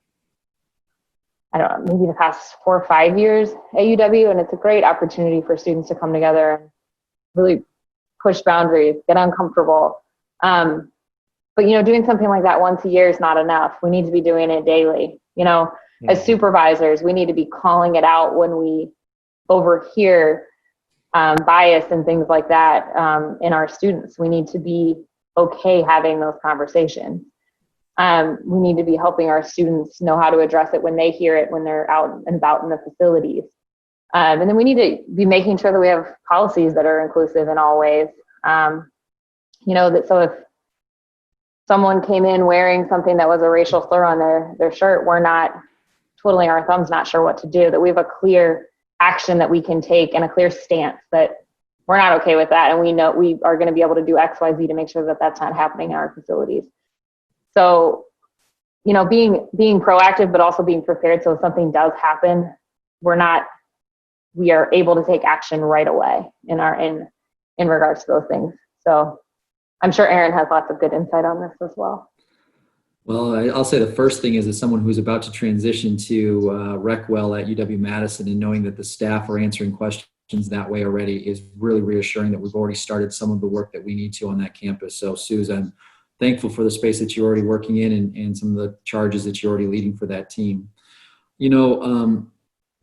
maybe the past 4 or 5 years at UW, and it's a great opportunity for students to come together and really push boundaries, get uncomfortable. But, doing something like that once a year is not enough. We need to be doing it daily. As supervisors, we need to be calling it out when we overhear bias and things like that in our students. We need to be okay having those conversations. We need to be helping our students know how to address it when they hear it, when they're out and about in the facilities. And then we need to be making sure that we have policies that are inclusive in all ways. So if someone came in wearing something that was a racial slur on their shirt, we're not twiddling our thumbs, not sure what to do, that we have a clear action that we can take and a clear stance that we're not okay with that. And we know we are going to be able to do X, Y, Z to make sure that that's not happening in our facilities. So, being proactive, but also being prepared. So if something does happen, we are able to take action right away in regards to those things. So I'm sure Aaron has lots of good insight on this as well. Well, I'll say the first thing is, as someone who's about to transition to RecWell at UW-Madison, and knowing that the staff are answering questions that way already is really reassuring that we've already started some of the work that we need to on that campus. So, Susan, I'm thankful for the space that you're already working in and some of the charges that you're already leading for that team.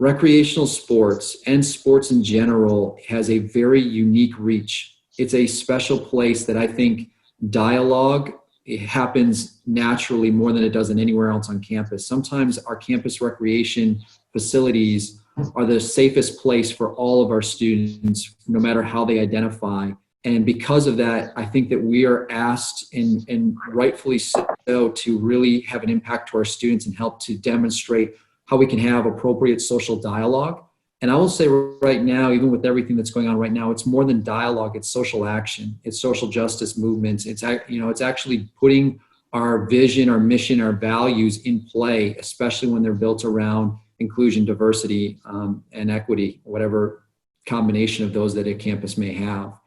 Recreational sports and sports in general has a very unique reach. It's a special place that I think dialogue, it happens naturally more than it does in anywhere else on campus. Sometimes our campus recreation facilities are the safest place for all of our students, no matter how they identify. And because of that, I think that we are asked, and rightfully so, to really have an impact to our students and help to demonstrate how we can have appropriate social dialogue. And I will say right now, even with everything that's going on right now, it's more than dialogue, it's social action, it's social justice movements. It's actually putting our vision, our mission, our values in play, especially when they're built around inclusion, diversity, and equity, whatever combination of those that a campus may have.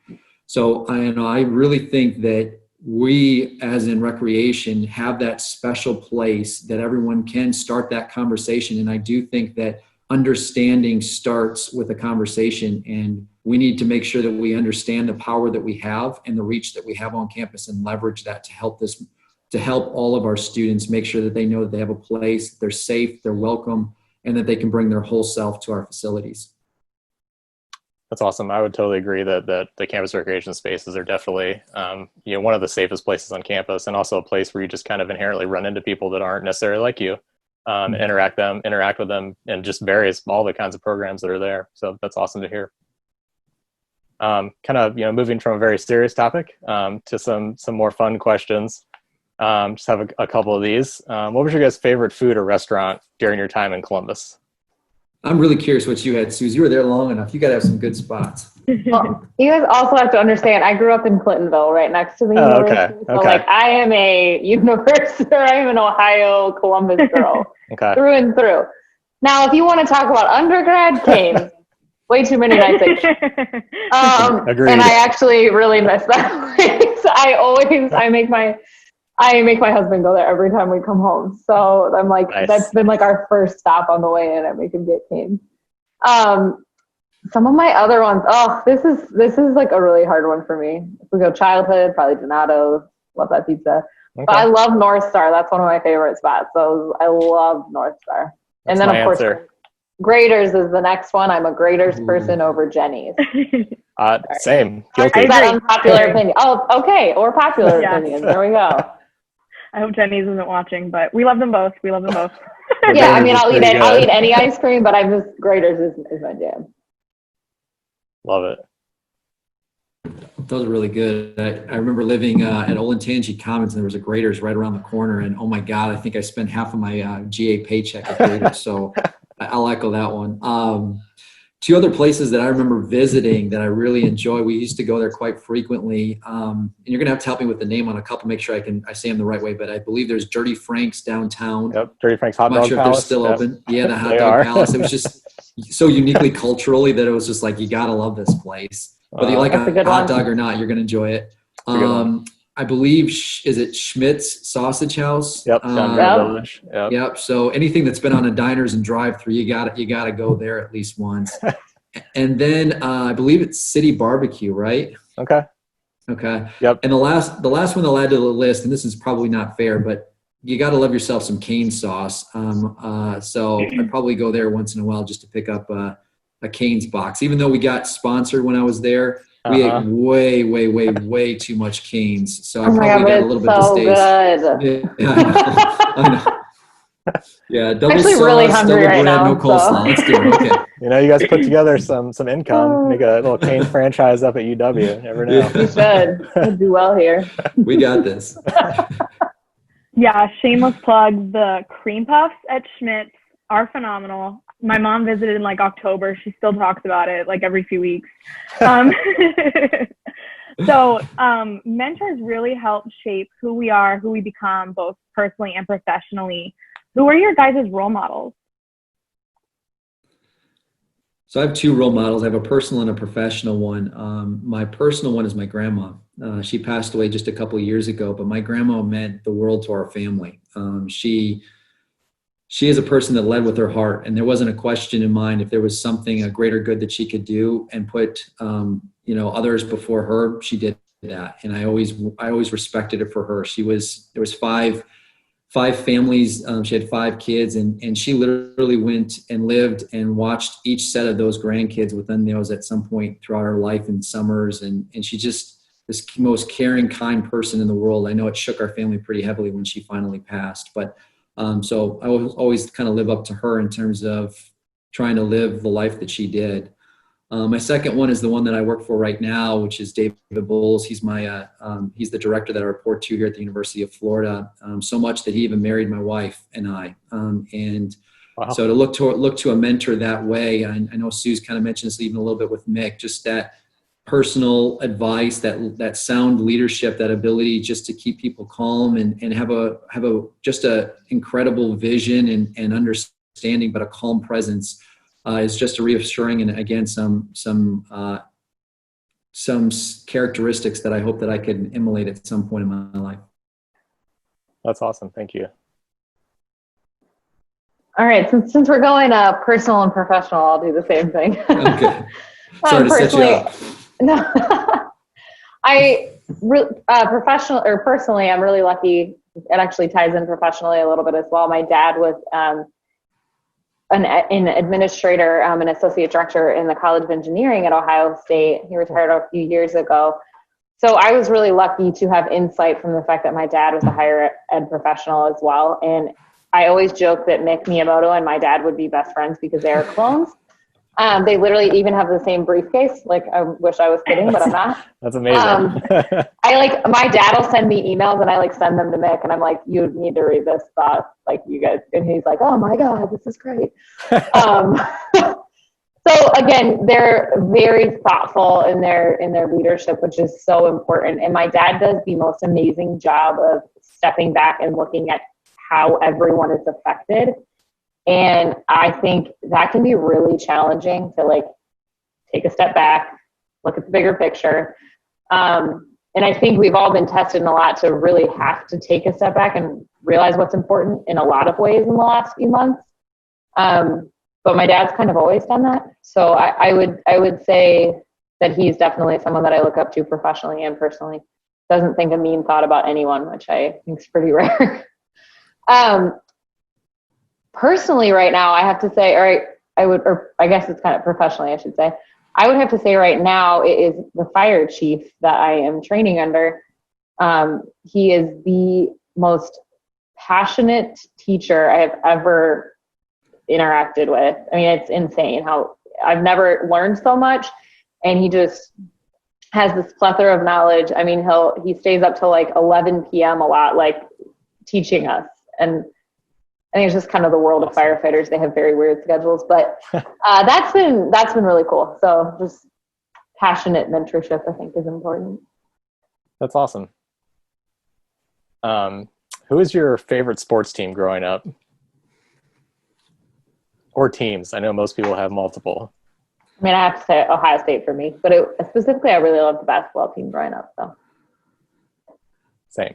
So I really think that we, as in recreation, have that special place that everyone can start that conversation. And I do think that understanding starts with a conversation, and we need to make sure that we understand the power that we have and the reach that we have on campus and leverage that to help all of our students make sure that they know that they have a place, they're safe, they're welcome, and that they can bring their whole self to our facilities. That's awesome. I would totally agree that the campus recreation spaces are definitely, one of the safest places on campus, and also a place where you just kind of inherently run into people that aren't necessarily like you, interact with them, and just all the kinds of programs that are there. So that's awesome to hear. Kind of, moving from a very serious topic to some more fun questions. Just have a couple of these. What was your guys' favorite food or restaurant during your time in Columbus? I'm really curious what you had, Suze. You were there long enough. You got to have some good spots. Well, you guys also have to understand, I grew up in Clintonville, right next to the university. Okay. So I am a university, I am an Ohio Columbus girl through and through. Now, if you want to talk about undergrad, Canes, way too many nights. Agreed. And I actually really miss that place. I make my husband go there every time we come home. So I'm like, nice. That's been like our first stop on the way in. I make him get Canes. Some of my other ones, this is like a really hard one for me. If we go childhood, probably Donato's, love that pizza. Okay. But I love North Star. That's one of my favorite spots. So I love North Star. That's and then of course, answer. Graders is the next one. I'm a Graders person over Jenny's. Same. Guilty. Is that unpopular opinion? Oh, okay. Or popular opinion. There we go. I hope Jenny's isn't watching, but we love them both. Yeah, I mean, I'll eat any ice cream, but Graders is my jam. Love it. Those are really good. I remember living at Olentangy Commons, and there was a Graders right around the corner. And oh my God, I think I spent half of my GA paycheck at Graders. So I'll echo that one. Two other places that I remember visiting that I really enjoy. We used to go there quite frequently. And you're gonna have to help me with the name on a couple. Make sure I say them the right way. But I believe there's Dirty Frank's downtown. Yep, Dirty Frank's Hot Dog Palace. I'm not sure if they're still open. Yeah, the Hot Dog Palace. It was just so uniquely culturally that it was just like, you gotta love this place. Whether you like a hot dog or not, you're gonna enjoy it. I believe, is it Schmidt's Sausage House? Yep, Village. Yep. So anything that's been on a diners and drive-through, you gotta go there at least once. And then I believe it's City Barbecue, right? Okay. Yep. And the last one I'll add to the list, and this is probably not fair, but you gotta love yourself some cane sauce. So I'd probably go there once in a while just to pick up a Cane's box. Even though we got sponsored when I was there, we ate way too much Cane's. So I probably got a little bit of distaste. Good. Yeah, I know. Yeah, double actually sauce, really hungry double right bread, now, no coleslaw. Let's do it. Okay. You guys put together some income, make a little Cane franchise up at UW. You never know. We should. We'll do well here. We got this. Yeah, shameless plug. The cream puffs at Schmidt's are phenomenal. My mom visited in like October. She still talks about it like every few weeks. So mentors really help shape who we are, who we become, both personally and professionally. Who are your guys' role models? So I have two role models. I have a personal and a professional one. My personal one is my grandma. She passed away just a couple of years ago, but my grandma meant the world to our family. She is a person that led with her heart, and there wasn't a question in mind if there was something, a greater good that she could do and put, others before her. She did that, and I always respected it for her. There was five families. She had 5 kids, and she literally went and lived and watched each set of those grandkids within those at some point throughout her life in summers, and she just this most caring, kind person in the world. I know it shook our family pretty heavily when she finally passed, but. So I always kind of live up to her in terms of trying to live the life that she did. My second one is the one that I work for right now, which is David Bowles. He's he's the director that I report to here at the University of Florida. So much that he even married my wife and I. Wow. So to look to a mentor that way, I know Sue's kind of mentioned this even a little bit with Mick, just that personal advice, that sound leadership, that ability just to keep people calm and have just a incredible vision and understanding, but a calm presence is just a reassuring, and again some characteristics that I hope that I could emulate at some point in my life. That's awesome. Thank you. All right, since we're going personal and professional, I'll do the same thing. Okay. Sorry to set you up. No, personally, I'm really lucky. It actually ties in professionally a little bit as well. My dad was an administrator, an associate director in the College of Engineering at Ohio State. He retired a few years ago. So I was really lucky to have insight from the fact that my dad was a higher ed professional as well. And I always joke that Mick Miyamoto and my dad would be best friends because they are clones. They literally even have the same briefcase. Like, I wish I was kidding, but I'm not. That's amazing. My dad will send me emails and I send them to Mick and I'm like, you need to read this thought, you guys. And he's like, oh my God, this is great. So again, they're very thoughtful in their leadership, which is so important. And my dad does the most amazing job of stepping back and looking at how everyone is affected. And I think that can be really challenging to take a step back, look at the bigger picture. And I think we've all been tested in a lot to really have to take a step back and realize what's important in a lot of ways in the last few months. But my dad's kind of always done that. So I would say that he's definitely someone that I look up to professionally and personally. Doesn't think a mean thought about anyone, which I think is pretty rare. Personally right now, I have to say, I guess it's kind of professionally, I should say. I would have to say right now, it is the fire chief that I am training under. He is the most passionate teacher I have ever interacted with. I mean, it's insane how I've never learned so much. And he just has this plethora of knowledge. I mean, he stays up till 11 p.m. a lot, teaching us. And I think it's just kind of the world of firefighters. They have very weird schedules, but that's been really cool. So just passionate mentorship, I think, is important. That's awesome. Who was your favorite sports team growing up? Or teams? I know most people have multiple. I mean, I have to say Ohio State for me, but specifically, I really loved the basketball team growing up. So same.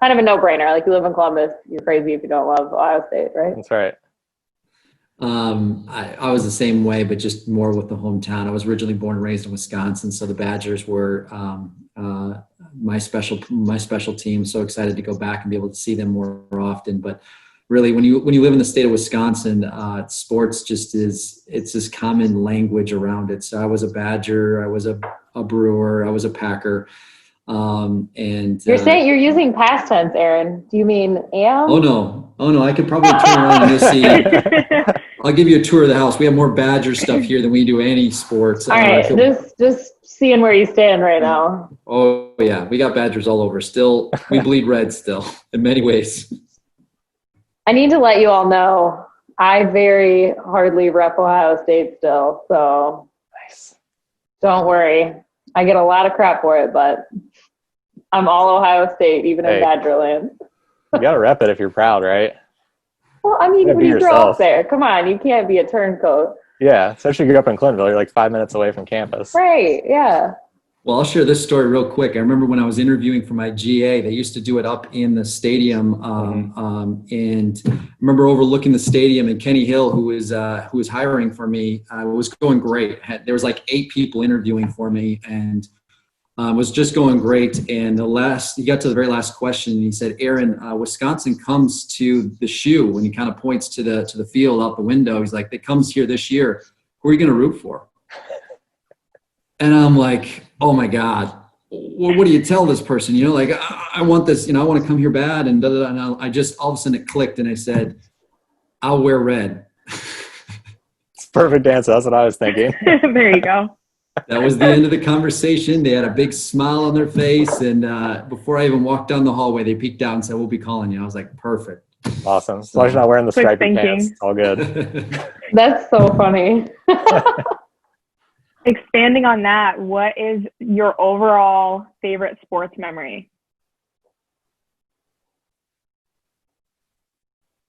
Kind of a no-brainer. You live in Columbus, you're crazy if you don't love Ohio State, right? That's right. I was the same way, but just more with the hometown. I was originally born and raised in Wisconsin, so the Badgers were my special team. So excited to go back and be able to see them more often. But really, when you live in the state of Wisconsin, sports it's this common language around it. So I was a Badger, I was a Brewer, I was a Packer. And you're saying you're using past tense, Aaron. Do you mean am? Oh no, I could probably turn around and just see. I'll give you a tour of the house. We have more Badger stuff here than we do any sports. All right, just seeing where you stand right now. Oh yeah, we got Badgers all over. Still, we bleed red still in many ways. I need to let you all know I very hardly rep Ohio State still, so Nice. Don't worry. I get a lot of crap for it, but I'm all Ohio State, even in Badgerland. You gotta rep it if you're proud, right? Well, I mean, when you grow up there, come on, you can't be a turncoat. Yeah, especially if you grew up in Clintonville, you're 5 minutes away from campus. Right, yeah. Well, I'll share this story real quick. I remember when I was interviewing for my GA, they used to do it up in the stadium. And I remember overlooking the stadium, and Kenny Hill, who was hiring for me, was going great. There was 8 people interviewing for me, and was just going great. And he got to the very last question, and he said, "Aaron, Wisconsin comes to the shoe," when he kind of points to the field out the window. He's like, "It comes here this year. Who are you going to root for?" And I'm like, oh my God, well, what do you tell this person? I want this, I want to come here bad. And and I just, all of a sudden it clicked, and I said, "I'll wear red." Perfect answer. That's what I was thinking. There you go. That was the end of the conversation. They had a big smile on their face. And before I even walked down the hallway, they peeked out and said, "We'll be calling you." I was like, perfect. Awesome. As long as you're not wearing the Quick stripy thinking. pants, all good. That's so funny. Expanding on that, what is your overall favorite sports memory?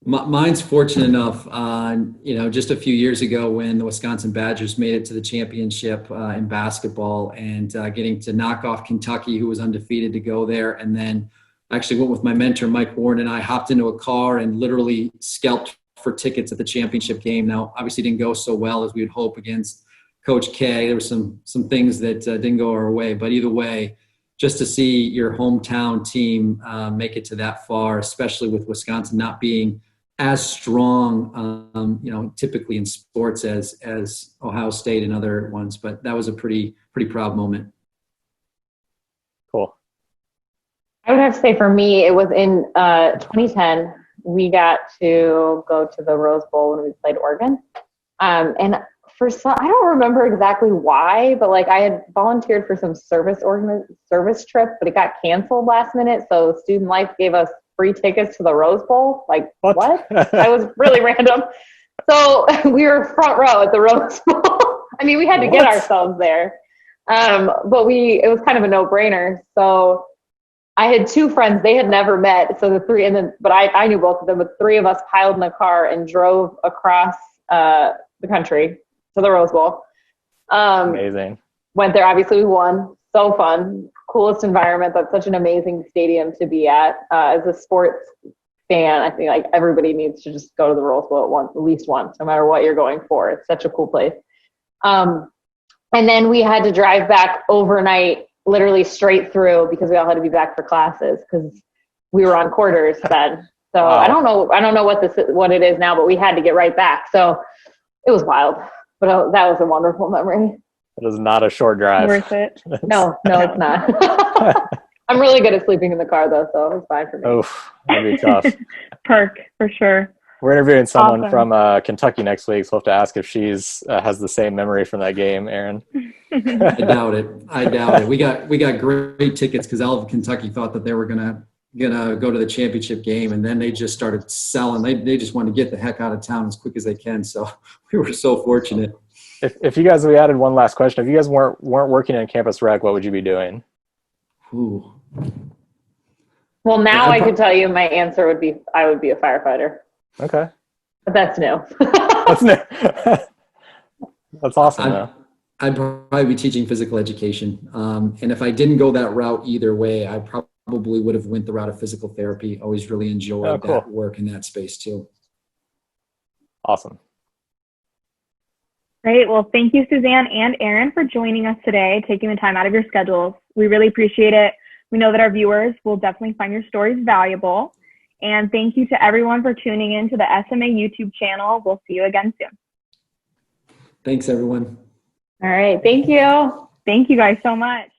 Mine's fortunate enough, just a few years ago when the Wisconsin Badgers made it to the championship in basketball, and getting to knock off Kentucky, who was undefeated, to go there. And then actually went with my mentor, Mike Warren, and I hopped into a car and literally scalped for tickets at the championship game. Now, obviously didn't go so well as we would hope against Coach K. There were some things that didn't go our way, but either way, just to see your hometown team make it to that far, especially with Wisconsin not being as strong, typically in sports as Ohio State and other ones, but that was a pretty proud moment. Cool. I would have to say for me, it was in 2010. We got to go to the Rose Bowl when we played Oregon. And for some, I don't remember exactly why, but like I had volunteered for some service trip, but it got canceled last minute. So Student Life gave us free tickets to the Rose Bowl. Like, what? That was really random. So we were front row at the Rose Bowl. I mean, we had to get ourselves there. But it was kind of a no-brainer. So I had two friends, they had never met. So but I knew both of them, but three of us piled in a car and drove across the country to the Rose Bowl. Amazing. Went there, obviously we won. So fun. Coolest environment. That's such an amazing stadium to be at. As a sports fan, I think like everybody needs to just go to the Rose Bowl at least once, no matter what you're going for. It's such a cool place. And then we had to drive back overnight, literally straight through, because we all had to be back for classes because we were on quarters then. So wow. I don't know what it is now, but we had to get right back. So it was wild, but that was a wonderful memory. It is not a short drive. Worth it. No, it's not. I'm really good at sleeping in the car though, so it's fine for me. Oh, that'd be tough. Perk for sure. We're interviewing someone from Kentucky next week, so we'll have to ask if she's has the same memory from that game, Aaron. I doubt it. We got great tickets because all of Kentucky thought that they were gonna go to the championship game, and then they just started selling. They just wanted to get the heck out of town as quick as they can. So we were so fortunate. If you guys, we added one last question. If you guys weren't working in campus rec, what would you be doing? Ooh. Well, now I could tell you my answer would be I would be a firefighter. Okay. But that's new. That's new. That's awesome, though. I'd probably be teaching physical education. And if I didn't go that route either way, I probably would have went the route of physical therapy. Always really enjoyed that work in that space too. Awesome. Great. Well, thank you, Suzanne and Aaron, for joining us today, taking the time out of your schedules. We really appreciate it. We know that our viewers will definitely find your stories valuable. And thank you to everyone for tuning in to the SMA YouTube channel. We'll see you again soon. Thanks, everyone. All right. Thank you. Thank you guys so much.